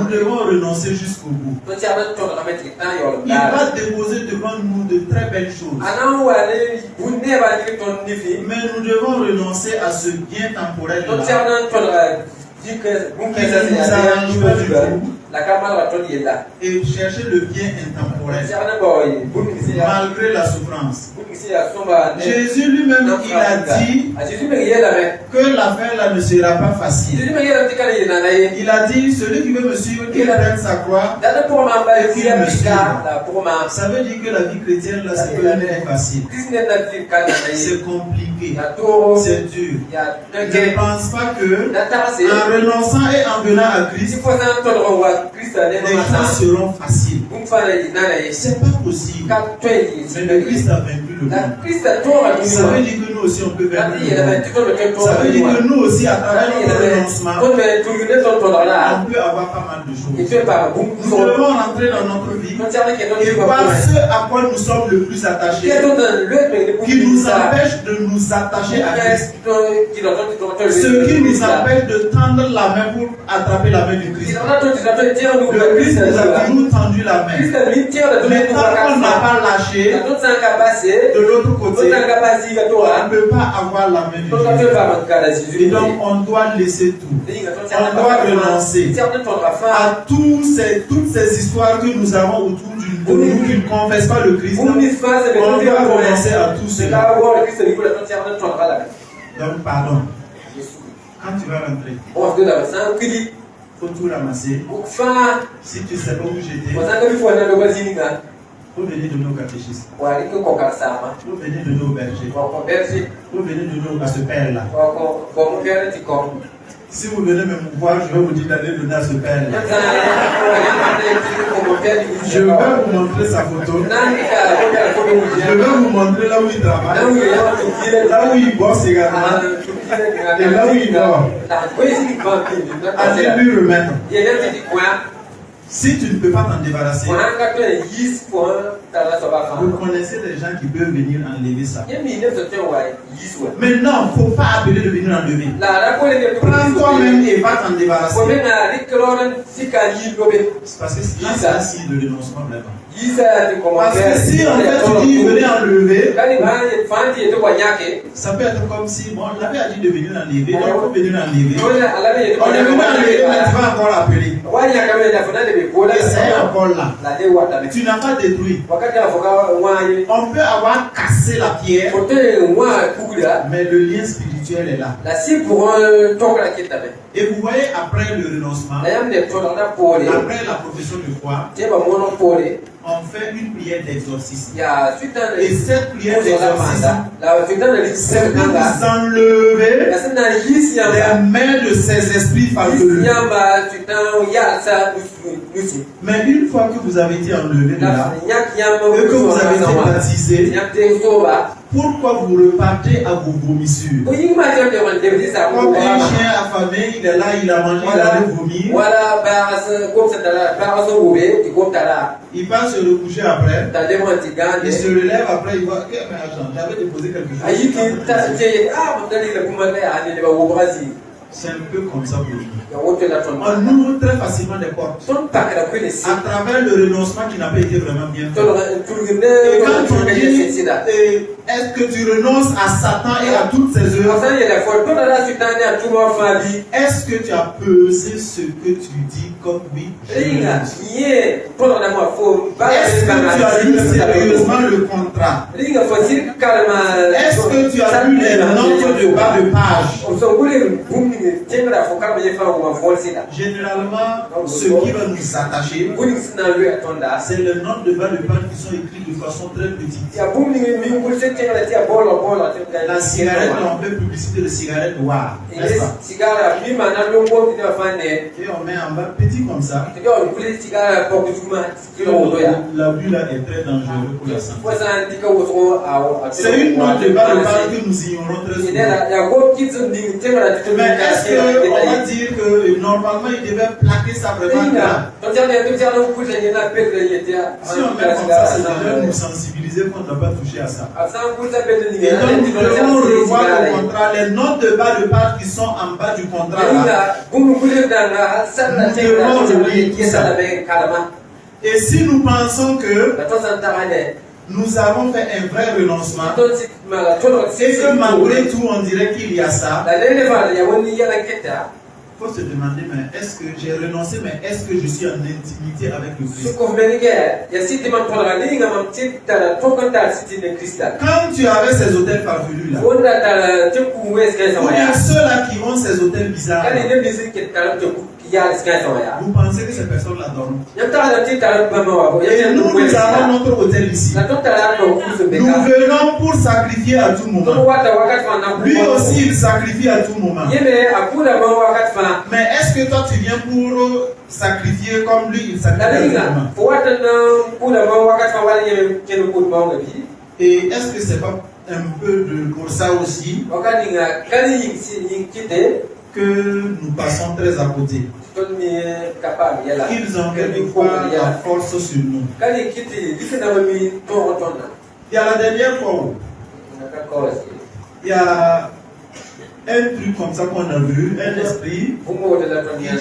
Nous devons renoncer jusqu'au bout. Il va déposer devant nous de très belles choses. Mais nous devons renoncer à ce bien temporel là qui ne nous arrange pas du tout. Et chercher le bien intemporel malgré la souffrance. Jésus lui-même il a dit que l'affaire là ne sera pas facile. Il a dit celui qui veut me suivre qu'il prenne sa croix et qu'il me suive. Ça veut dire que la vie chrétienne là c'est pas facile. C'est compliqué. C'est dur. Je ne pense pas que en renonçant et en venant à Christ les choses seront faciles. C'est pas possible. Mais le Christ a vaincu le monde. Ça veut dire que nous aussi on peut vaincre le monde. Ça veut dire que nous aussi à travers notre renoncement, on peut avoir pas mal de choses. Nous devons rentrer dans notre vie et voir ce à quoi nous sommes le plus attachés, qui nous empêche de nous attacher à Christ. Ce qui nous empêche de tendre la main pour attraper la main du Christ. Le Christ nous a toujours tendu la main. Mais tant qu'on n'a pas lâché, de l'autre côté, on ne peut pas avoir la main du Christ. Et donc on doit laisser tout. On doit renoncer à toutes ces histoires que nous avons autour de nous qui ne confessent pas le Christ. On doit renoncer à tout cela. Donc pardon. Quand tu vas rentrer, il faut tout ramasser. Si tu ne sais pas où j'étais, vous venez de nos catéchistes. Vous venez de nos bergers. Vous venez de nos à ce père-là. Si vous venez me voir, je vais vous dire d'aller donner à ce père-là. Je vais vous montrer sa photo. Je vais vous montrer là où il travaille, là où il bosse également, et là où il dort. Allez lui remettre. Si tu ne peux pas t'en débarrasser, vous connaissez des gens qui peuvent venir enlever ça. Mais non, il ne faut pas appeler de venir enlever. Prends toi-même et va t'en débarrasser. Parce que c'est un signe de renoncement maintenant. Parce que si en fait tu dis venez enlever, ça peut être comme si bon, on l'avait dit de venir enlever, donc il faut venir enlever. On est venu enlever, mais tu vas encore appeler. Et c'est encore là. Tu n'as pas détruit. On peut avoir cassé la pierre, mais le lien spirituel est là. Et vous voyez, après le renoncement, après la profession de foi, on fait une prière d'exorcisme. Et cette prière d'exorcisme, c'est pour vous enlever les mains de ces esprits farfelus. Mais une fois que vous avez été enlevé de là, et que vous avez été baptisé, pourquoi vous repartez à vos vomissures? Comme un chien affamé, il est là, il a mangé, il allait vomir. Il va se recoucher après. Il se relève après, il voit, mais attends, j'avais déposé quelque chose. C'est un peu comme ça pour nous. On ouvre très facilement des portes à travers le renoncement qui n'a pas été vraiment bien fait. Et quand on dit, est-ce que tu renonces à Satan et à toutes ses œuvres? Est-ce que tu as pesé ce que tu dis comme oui? Est-ce que tu as lu sérieusement le contrat? Est-ce que tu as lu les notes de bas de page? Généralement, ce qui va nous attacher, c'est les notes de bas de page qui sont écrites de façon très petite. La cigarette, on fait publicité de cigarette noire. N'est-ce pas? Et on met en bas petit comme ça. La vue là est très dangereuse pour la santé. C'est une note de bas de page que nous ignorons très souvent. Mais est-ce qu'on va dire que normalement il devait plaquer ça vraiment là? Si on met comme ça, c'est déjà nous sensibiliser qu'on ne doit pas toucher à ça. Et donc nous devons revoir le contrat, les notes de bas de page qui sont en bas du contrat là. Nous devons relire tout ça. Et si nous pensons que nous avons fait un vrai renoncement, et que malgré tout on dirait qu'il y a ça, il faut se demander, mais est-ce que j'ai renoncé, mais est-ce que je suis en intimité avec le Christ? Quand tu avais ces hôtels farfelus là, ou bien ceux-là qui ont ces hôtels bizarres, vous pensez que ces personnes-là dorment? Et nous avons notre hôtel ici. Nous venons pour sacrifier à tout moment. Lui aussi, il sacrifie à tout moment. Mais est-ce que toi tu viens pour sacrifier comme lui il sacrifie? Et est-ce que c'est pas un peu pour ça aussi que nous passons très à côté? Ils ont quelquefois la force sur nous. Il y a la dernière fois, il y a un truc comme ça qu'on a vu, un esprit qui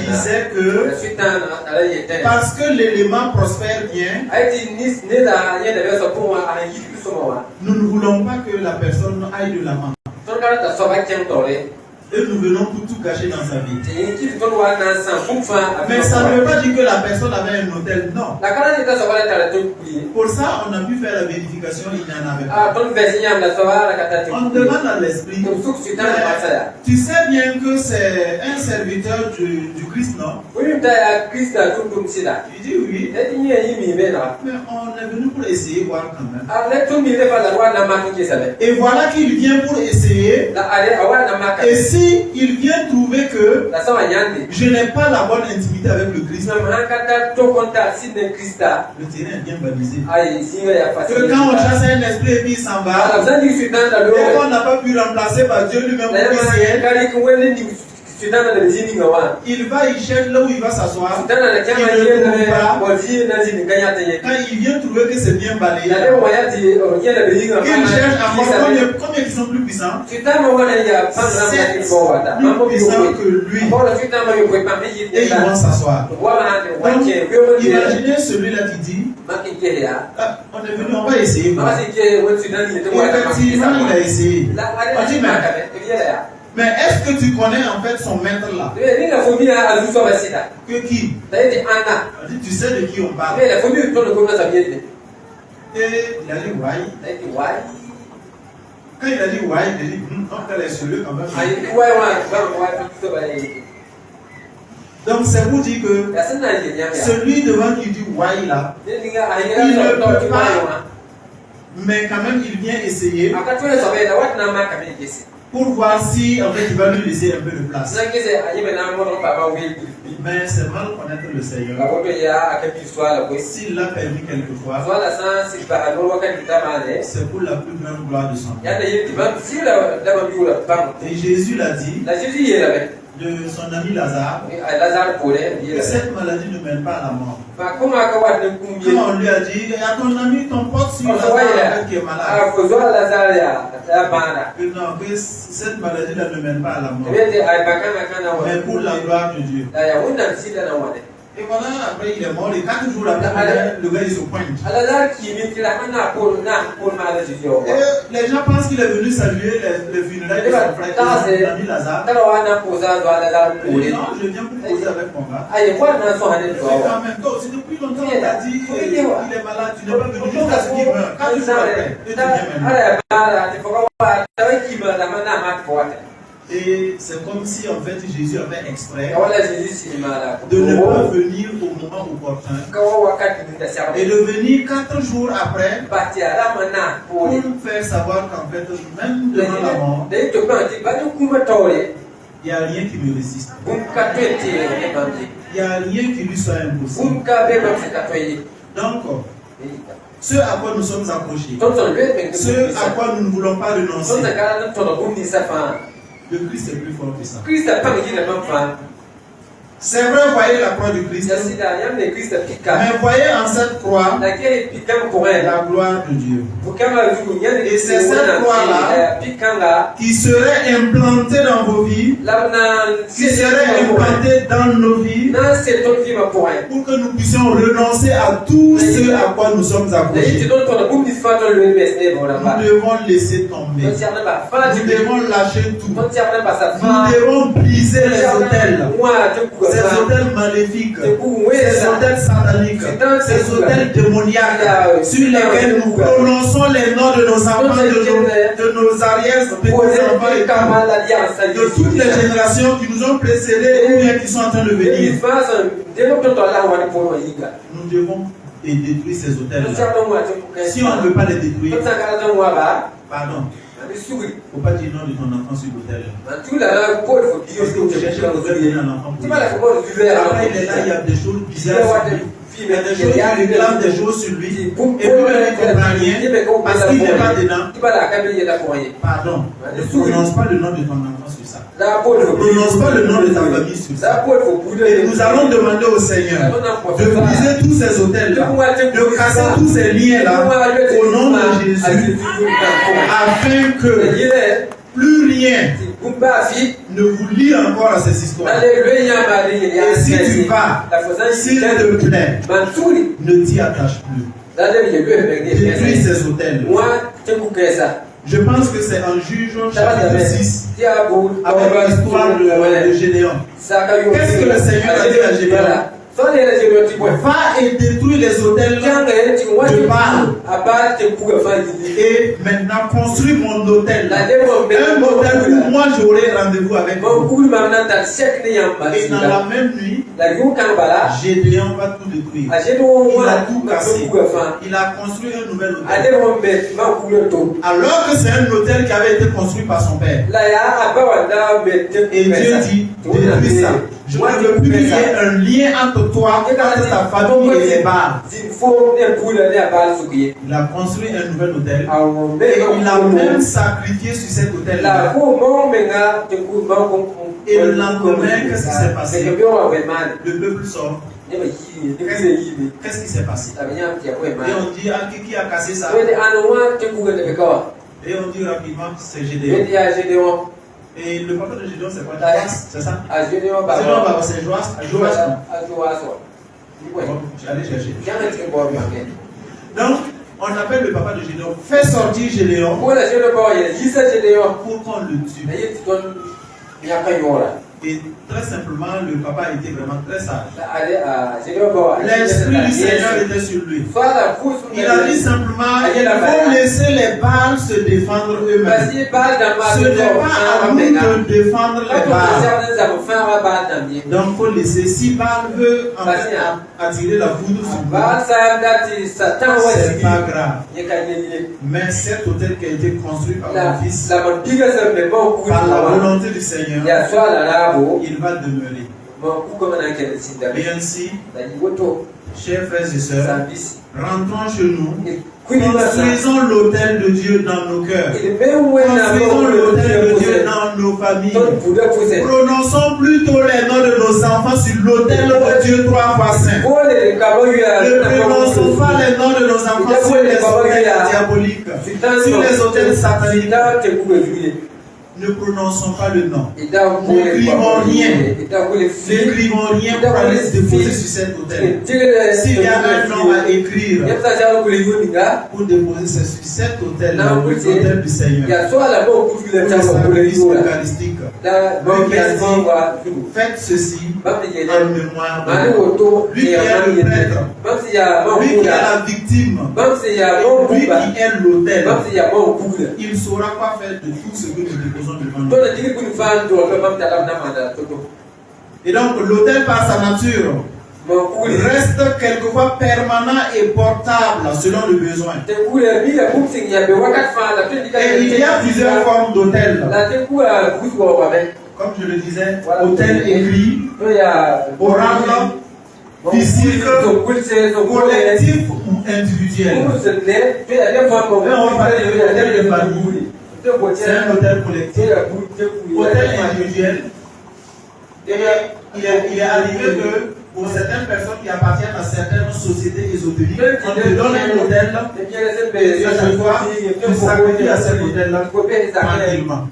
disait que parce que l'élément prospère bien, nous ne voulons pas que la personne aille de la main. Et nous venons pour tout cacher dans sa vie. Mais ça ne veut pas dire que la personne avait un hôtel, non. Pour ça, on a pu faire la vérification, il n'y en avait pas. On demande à l'esprit, tu sais bien que c'est un serviteur du Christ, non? Il dit oui. Mais on est venu pour essayer, voir quand même. Et voilà qu'il vient pour essayer. Et si il vient trouver que je n'ai pas la bonne intimité avec le Christ, le terrain est bien balisé. Que quand on chasse un esprit et puis il s'en va, et qu'on n'a pas pu remplacer par Dieu lui-même pour essayer, il va, il cherche là où il va s'asseoir. Il ne trouve pas. Quand il vient trouver que c'est bien balayé, il cherche à voir combien ils sont plus puissants. C'est plus puissant que lui. Et ils vont s'asseoir. Donc, imaginez celui-là qui dit on est venu, on va essayer. Effectivement, il a essayé. On dit, mais est-ce que tu connais en fait son maître là? Que qui? On dit, tu sais de qui on parle? Et il a dit ouais. Quand il a dit ouais, il a dit on est sérieux quand même. Donc c'est pour dire que celui devant qui dit ouais là, il ne peut pas, mais quand même il vient essayer pour voir si en fait il va lui laisser un peu de place. Mais c'est mal connaître le Seigneur. S'il l'a permis quelquefois, c'est pour la plus grande gloire de son nom. Et Jésus l'a dit de son ami Lazare, que cette maladie ne mène pas à la mort. Quand on lui a dit, à ton ami, ton pote sur Lazare qui est malade, que non, que cette maladie-là ne mène pas à la mort, mais pour la gloire de Dieu. Et voilà, après il est mort, et 4 jours après, le gars il se pointe. Et les gens pensent qu'il est venu saluer les funérailles de son frère, son ami Lazare. Il dit non, je viens pour poser avec mon gars. Et en même temps aussi, depuis longtemps on t'a dit il est malade, tu n'es pas venu jusqu'à ce qu'il meure. 4 jours après, et tu viens maintenant. Et c'est comme si en fait Jésus avait exprès de ne pas venir au moment opportun et de venir 4 jours après pour faire savoir qu'en fait même devant la mort, il n'y a rien qui me résiste. Il n'y a rien qui lui soit impossible. Donc, ce à quoi nous sommes accrochés, ce à quoi nous ne voulons pas renoncer, le Christ est plus fort que ça. C'est vrai, voyez la croix du Christ. Mais voyez en cette croix la gloire de Dieu. Et c'est cette croix-là qui serait implantée dans vos vies, qui serait implantée dans nos vies, pour que nous puissions renoncer à tout ce à quoi nous sommes accrochés. Nous devons laisser tomber. Nous devons lâcher tout. Nous devons briser les autels. Ces hôtels maléfiques, ces hôtels sataniques, ces hôtels démoniaques sur lesquels nous prononçons les noms de nos enfants, de nos arrières, petits-enfants et de toutes les générations qui nous ont précédés ou bien qui sont en train de venir. Nous devons détruire ces hôtels-là. Si on ne veut pas les détruire, pardon. faut pas dire non de ton enfant sur l'autel. Parce que vous cherchez à donner un enfant pour lui. Après, il est là, il y a des choses bizarres. Il y a des choses qui réclament des choses sur lui. Et lui-même, il ne comprend rien parce qu'il n'est pas dedans. Pardon, ne prononce pas le nom de ton enfant sur ça. Ne prononce pas le nom de ta famille sur ça. Et nous allons demander au Seigneur de briser tous ces hôtels-là, de casser tous ces liens-là au nom de Jésus, afin que plus rien ne vous lie encore à ces histoires. Et si tu vas, s'il te plaît, ne t'y attache plus. Détruis ces hôtels. Je pense que c'est en Juge chapitre 6 avec l'histoire de Gédéon. Qu'est-ce que le Seigneur a dit à Gédéon? Va et détruis les hôtels de Baal. Et maintenant construis mon hôtel. Un hôtel où moi j'aurai rendez-vous avec vous. Et dans la même nuit, Gédéon va tout détruire. Il a tout cassé. Il a construit un nouvel hôtel. Alors que c'est un hôtel qui avait été construit par son père. Et Dieu dit, détruis ça. Je ne veux plus qu'il y ait un lien entre toi et ta famille et les Baals. Il a construit un nouvel hôtel et il a même sacrifié sur cet hôtel-là. Et le lendemain, qu'est-ce qui s'est passé? Le peuple sort. Qu'est-ce qui s'est passé? Et on dit, qui a cassé ça? Et on dit rapidement, c'est Gédéon. Et le papa de Gédéon, c'est quoi? C'est ça? C'est Joas. J'allais chercher. Donc, on appelle le papa de Gédéon. Fais sortir Gédéon pour qu'on le tue. Et très simplement, le papa était vraiment très sage. L'esprit du Seigneur était sur lui. Il a dit simplement, il faut laisser les Baals se défendre eux-mêmes. Ce n'est pas à nous de défendre les Baals. Donc il faut laisser. Si Baal veut attirer la foudre sur vous, c'est pas grave. Mais cet hôtel qui a été construit par mon fils, par la volonté du Seigneur, il va demeurer. Et ainsi, chers frères et sœurs, rentrons chez nous, construisons l'autel de Dieu dans nos cœurs, construisons l'autel de Dieu dans nos familles, prononçons plutôt les noms de nos enfants sur l'autel de Dieu 3 fois saint. Ne prononçons pas les noms de nos enfants sur les hôtels diaboliques, sur les hôtels sataniques. Ne prononçons pas le nom. N'écrivons rien. N'écrivons rien pour aller se déposer sur cet hôtel. S'il y a un nom à écrire pour déposer sur cet hôtel, l'autel du Seigneur, pour le sacrifice eucharistique, lui qui a dit, faites ceci en mémoire de lui qui est le prêtre, lui qui est la victime, et lui qui est l'autel, il saura quoi faire de tout ce que nous déposons. Et donc l'autel par sa nature reste quelquefois permanent et portable selon le besoin. Et il y a plusieurs formes d'autel. Comme je le disais, autel écrit, oral, physique, collectif ou individuel. On va parler de l'autel de famille. C'est un hôtel collectif. Hôtel individuel. Il est arrivé que pour certaines personnes qui appartiennent à certaines sociétés ésotériques, on te donne un hôtel et à chaque fois, tu sacrifies à cet hôtel-là tranquillement.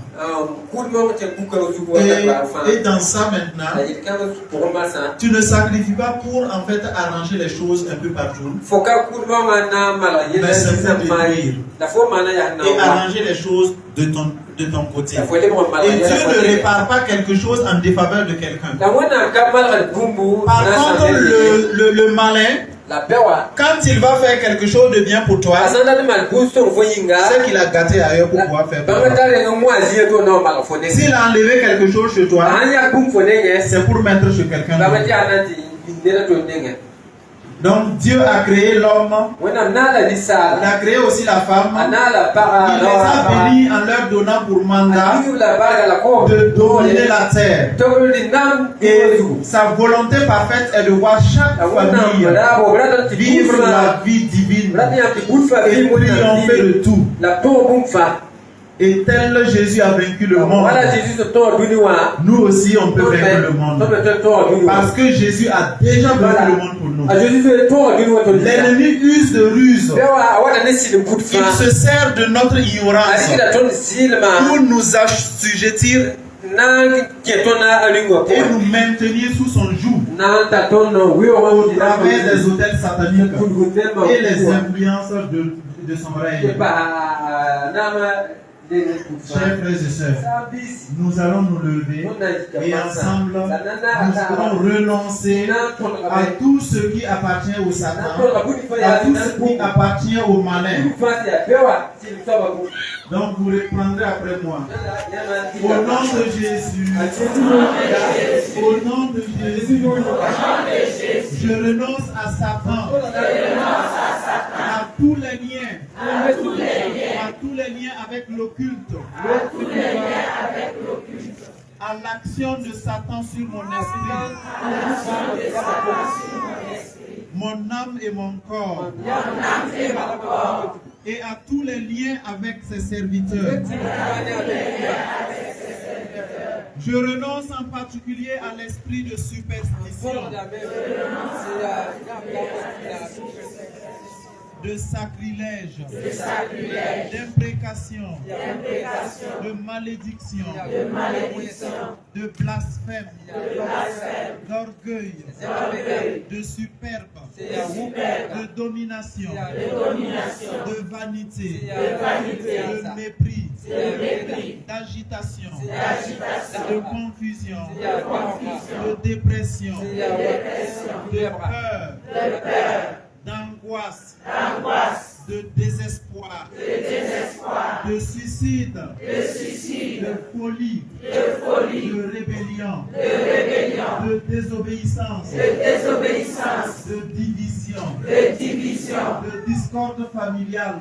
Et dans ça maintenant, tu ne sacrifies pas pour en fait arranger les choses un peu partout, mais c'est pour détruire et arranger les choses de ton côté. Et Dieu ne répare pas quelque chose en défaveur de quelqu'un. Par contre, le malin, quand il va faire quelque chose de bien pour toi, c'est qu'il a gâté ailleurs pour pouvoir faire pour toi. S'il a enlevé quelque chose chez toi, c'est pour mettre chez quelqu'un d'autre. Donc Dieu a créé l'homme, il a créé aussi la femme, il les a bénis en leur donnant pour mandat de dominer la terre. Et sa volonté parfaite est de voir chaque famille vivre la vie divine et triompher de tout. Et tel Jésus a vaincu le monde, nous aussi on peut vaincre le monde. Parce que Jésus a déjà vaincu le monde pour nous. L'ennemi use de ruse. Il se sert de notre ignorance pour nous assujettir et nous maintenir sous son joug au travers des autels sataniques et les influences de son règne. Chers frères et sœurs, nous allons nous lever et ensemble nous allons renoncer à tout ce qui appartient au Satan, à tout ce qui appartient au malin. Donc vous reprendrez après moi. Au nom de Jésus, au nom de Jésus, je renonce à Satan, à tous les liens avec l'occulte, à l'action de Satan sur mon esprit, mon âme et mon corps, et à tous les liens avec ses serviteurs. Je renonce en particulier à l'esprit de superstition, de sacrilège, d'imprécation, de malédiction, de blasphème, d'orgueil, de superbe, de domination, de vanité, de mépris, d'agitation, de confusion, de dépression, de peur, d'angoisse, de désespoir, de suicide, de folie, de rébellion, de désobéissance, de division, de discorde familiale,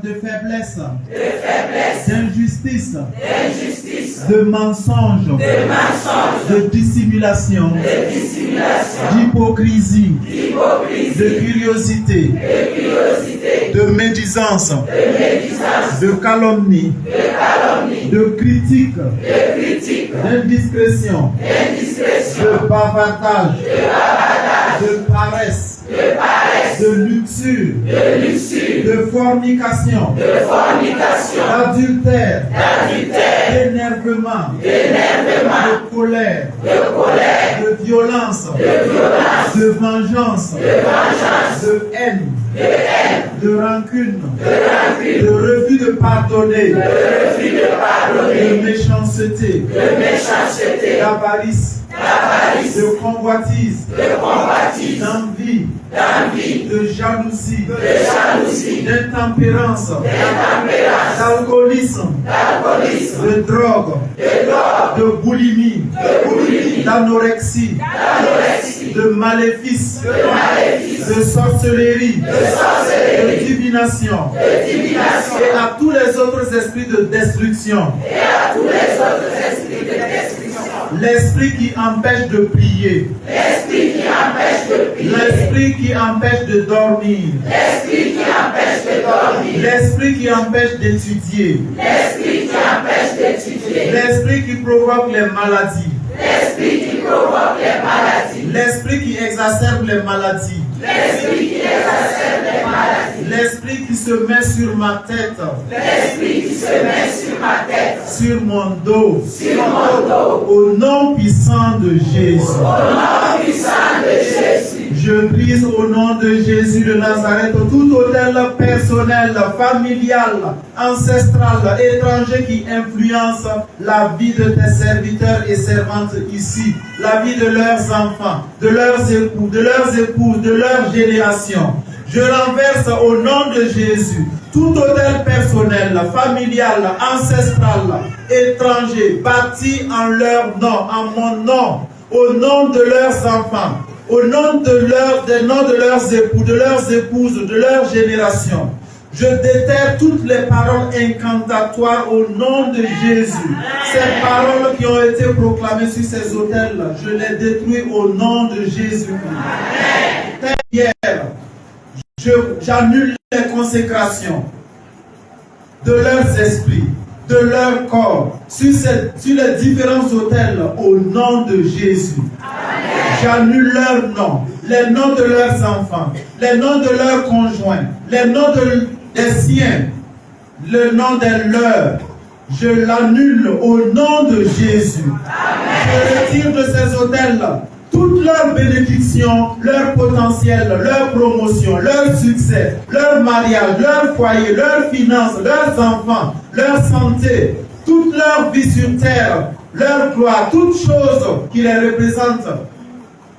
de faiblesse, d'injustice, de mensonge, de dissimulation, d'hypocrisie, de curiosité, de médisance, de calomnie, de critique, d'indiscrétion, de bavardage, de paresse, de luxure, de fornication, d'adultère, d'énervement, de colère, de violence, de vengeance, de haine, de rancune, de refus de pardonner, de méchanceté, d'avarice, de convoitise, d'envie, de jalousie, d'intempérance, d'alcoolisme, de drogue, de boulimie, d'anorexie, de maléfice, de sorcellerie, de divination, et à tous les autres esprits de destruction. L'esprit qui empêche de prier, l'esprit qui empêche de dormir, l'esprit qui empêche d'étudier, l'esprit qui provoque les maladies, l'esprit qui exacerbe les maladies, l'esprit qui se met sur ma tête, sur mon dos, au nom puissant de Jésus. Je brise au nom de Jésus de Nazareth tout autel personnel, familial, ancestral, étranger qui influence la vie de tes serviteurs et servantes ici, la vie de leurs enfants, de leurs époux, de leurs épouses, de leur génération. Je renverse au nom de Jésus tout autel personnel, familial, ancestral, étranger, bâti en leur nom, en mon nom, au nom de leurs enfants, au nom des noms de leurs époux, de leurs épouses, de leur génération. Je déterre toutes les paroles incantatoires au nom de Jésus. Ces paroles qui ont été proclamées sur ces autels, je les détruis au nom de Jésus-Christ. Hier, j'annule les consécrations de leurs esprits, de leur corps, sur les différents autels au nom de Jésus. J'annule leurs noms, les noms de leurs enfants, les noms de leurs conjoints, les noms des siens, le nom des leurs. Je l'annule au nom de Jésus. Je retire de ces autels toutes leurs bénédictions, leur potentiel, leur promotion, leur succès, leur mariage, leur foyer, leurs finances, leurs enfants, leur santé, toute leur vie sur terre, leur gloire, toutes choses qui les représentent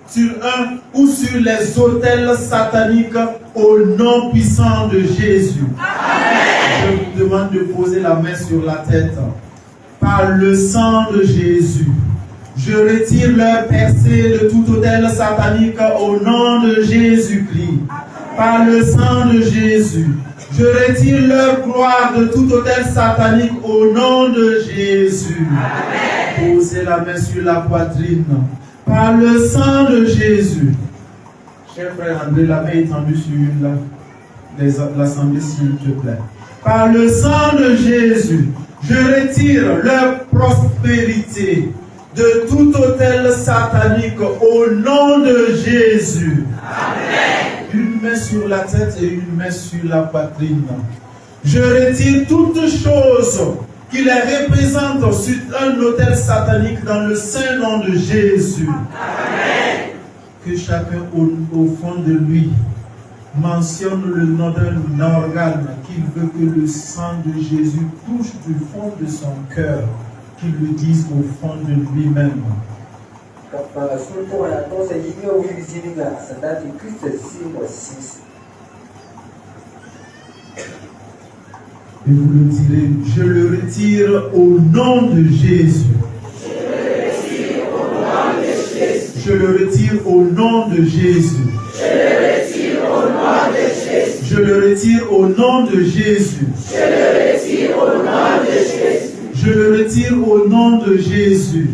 sur un ou sur les autels sataniques au nom puissant de Jésus. Amen. Je vous demande de poser la main sur la tête. Par le sang de Jésus, je retire leur percée de tout autel satanique au nom de Jésus-Christ. Par le sang de Jésus, je retire leur gloire de tout autel satanique au nom de Jésus. Amen. Posez la main sur la poitrine. Par le sang de Jésus. Cher frère André, la main étendue sur l'assemblée, s'il te plaît. Par le sang de Jésus, je retire leur prospérité de tout autel satanique au nom de Jésus. Amen. Une main sur la tête et une main sur la poitrine. Je retire toutes choses qui les représentent sur un autel satanique dans le saint nom de Jésus. Amen. Que chacun au fond de lui mentionne le nom d'un organe qu'il veut que le sang de Jésus touche du fond de son cœur, qu'il le dise au fond de lui-même. Et vous le direz, je le retire au nom de Jésus. Je le retire au nom de Jésus. Je le retire au nom de Jésus. Je le retire au nom de Jésus.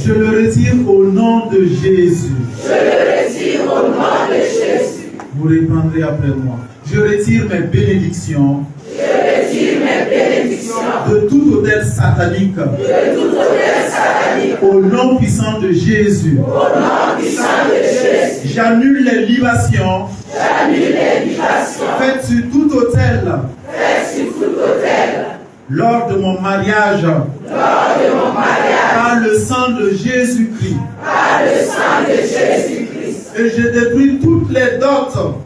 Je le retire au nom de Jésus. Vous répondrez après moi. Je retire mes bénédictions. De tout autel satanique. Au nom puissant de Jésus. J'annule les libations. Faites sur tout autel. Lors de mon mariage. Par le sang de Jésus-Christ. Et je détruis toutes les dots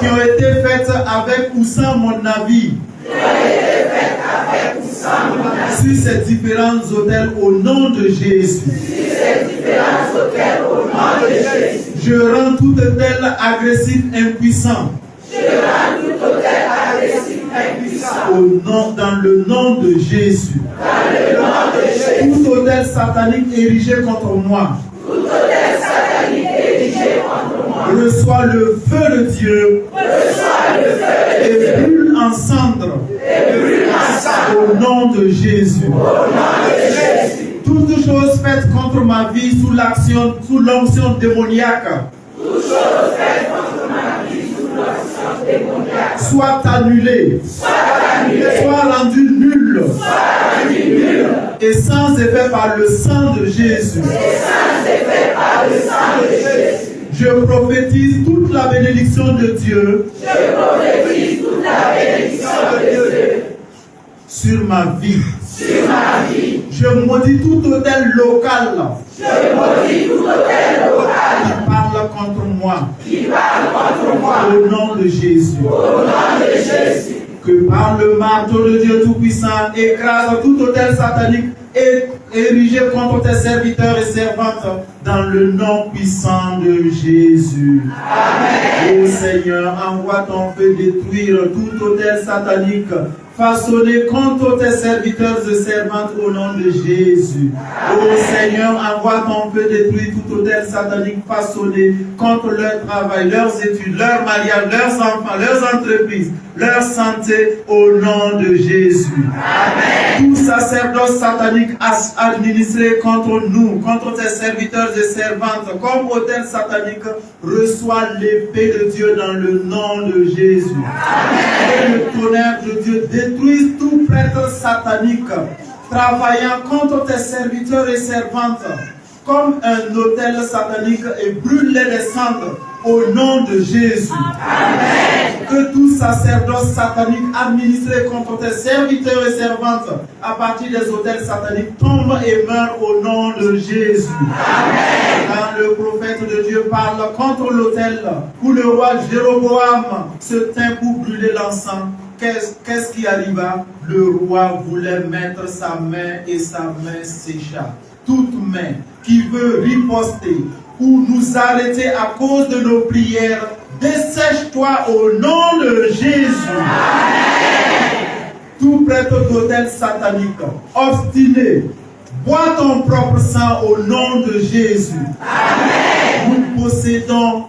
qui ont été faites avec ou sans mon avis. Sur ces différents autels au nom de Jésus. Je rends tout autel agressif impuissant. Dans le nom de Jésus. Tout autel satanique érigé contre moi. Reçois le feu de Dieu et brûle en cendres au nom de Jésus. Toutes choses faites contre ma vie sous l'onction démoniaque soit annulées, soit rendues nulles et sans effet par le sang de Jésus. Je prophétise toute la bénédiction de Dieu sur ma vie. Je maudis tout autel local qui parle contre moi. Au nom de Jésus. Que par le marteau de Dieu Tout-Puissant écrase tout autel satanique et érigé contre tes serviteurs et servantes dans le nom puissant de Jésus. Amen. Ô Seigneur, envoie ton feu détruire tout autel satanique façonnés contre tes serviteurs et servantes au nom de Jésus. Ô Seigneur, envoie ton feu détruire tout autel satanique façonné contre leur travail, leurs études, leur mariage, leurs enfants, leurs entreprises, leur santé au nom de Jésus. Amen. Tout sacerdoce satanique administré contre nous, contre tes serviteurs et servantes, comme autel satanique, reçoit l'épée de Dieu dans le nom de Jésus. Amen. Que le tonnerre de Dieu détruise tout prêtre satanique travaillant contre tes serviteurs et servantes comme un autel satanique et brûle les cendres au nom de Jésus. Amen. Que tout sacerdoce satanique administré contre tes serviteurs et servantes à partir des autels sataniques tombe et meurt au nom de Jésus. Amen. Quand le prophète de Dieu parle contre l'autel où le roi Jéroboam se tint pour brûler l'encens, qu'est-ce qui arriva? Le roi voulait mettre sa main et sa main sécha. Toute main qui veut riposter ou nous arrêter à cause de nos prières, dessèche-toi au nom de Jésus. Amen. Tout prêtre d'autel satanique, obstiné, bois ton propre sang au nom de Jésus. Amen. Nous possédons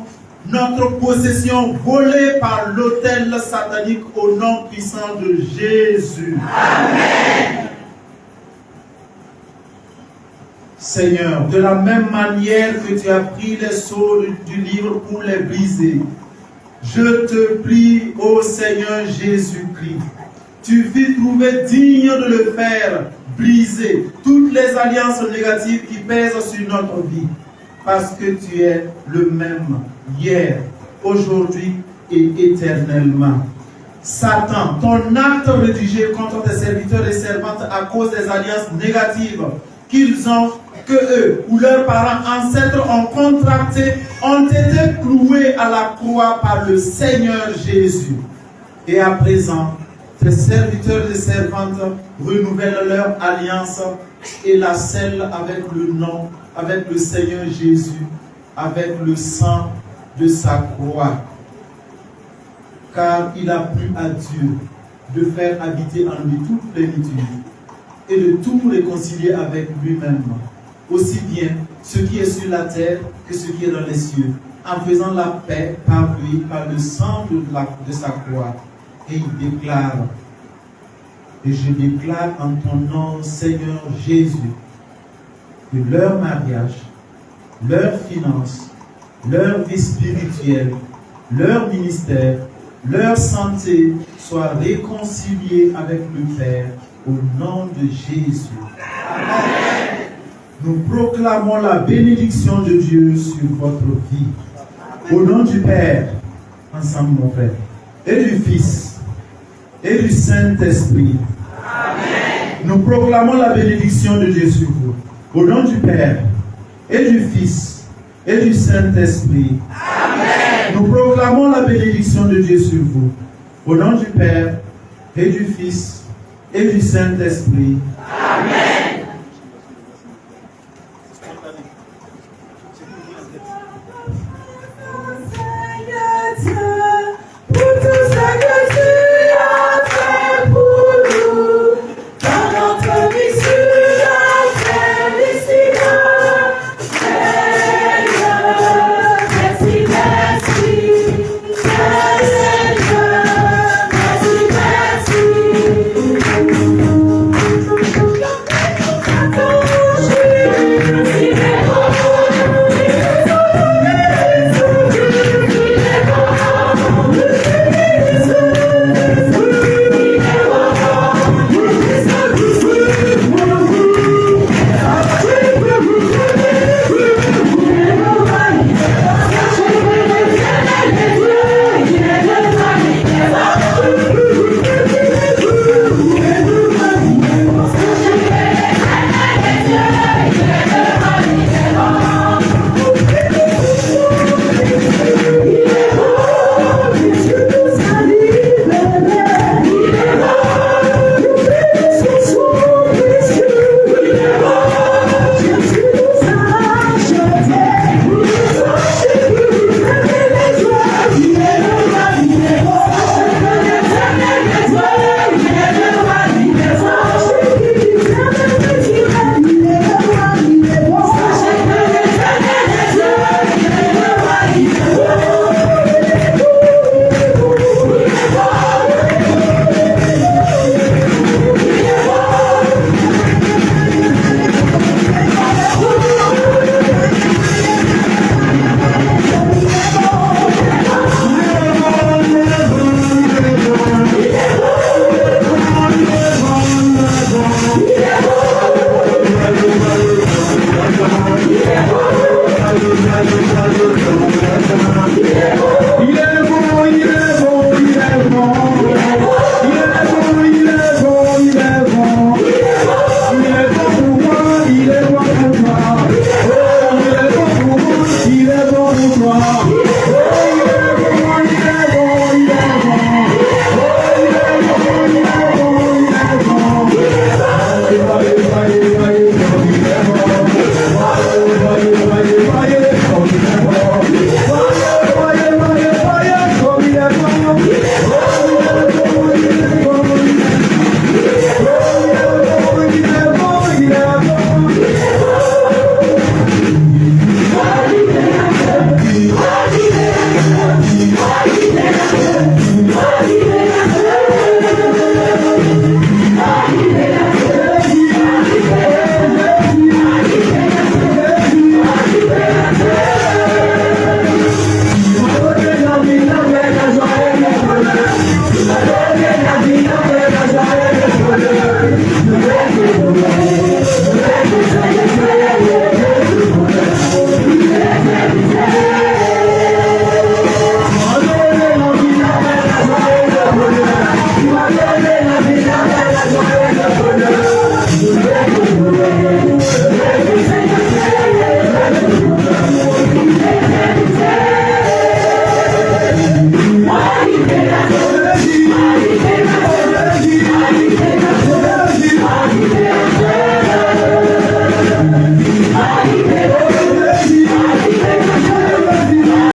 notre possession volée par l'autel satanique au nom puissant de Jésus. Amen. Seigneur, de la même manière que tu as pris les sceaux du livre pour les briser, je te prie, ô Seigneur Jésus-Christ, tu fis trouver digne de le faire, briser toutes les alliances négatives qui pèsent sur notre vie, parce que tu es le même hier, aujourd'hui et éternellement. Satan, ton acte rédigé contre tes serviteurs et servantes à cause des alliances négatives qu'ils ont, que eux ou leurs parents ancêtres ont contracté, ont été cloués à la croix par le Seigneur Jésus. Et à présent, tes serviteurs et servantes renouvellent leur alliance et la scellent avec le nom, avec le Seigneur Jésus, avec le sang de sa croix. Car il a plu à Dieu de faire habiter en lui toute plénitude et de tout réconcilier avec lui-même, aussi bien ce qui est sur la terre que ce qui est dans les cieux, en faisant la paix par lui, par le sang de sa croix. Et il déclare, et je déclare en ton nom, Seigneur Jésus, que leur mariage, leurs finances, leur vie spirituelle, leur ministère, leur santé soient réconciliés avec le Père au nom de Jésus. Amen. Nous proclamons la bénédiction de Dieu sur votre vie. Au nom du Père, ensemble mon frère, et du Fils, et du Saint-Esprit. Amen. Nous proclamons la bénédiction de Dieu sur vous. Au nom du Père, et du Fils, et du Saint-Esprit. Amen. Nous proclamons la bénédiction de Dieu sur vous. Au nom du Père, et du Fils, et du Saint-Esprit. Amen. Bye.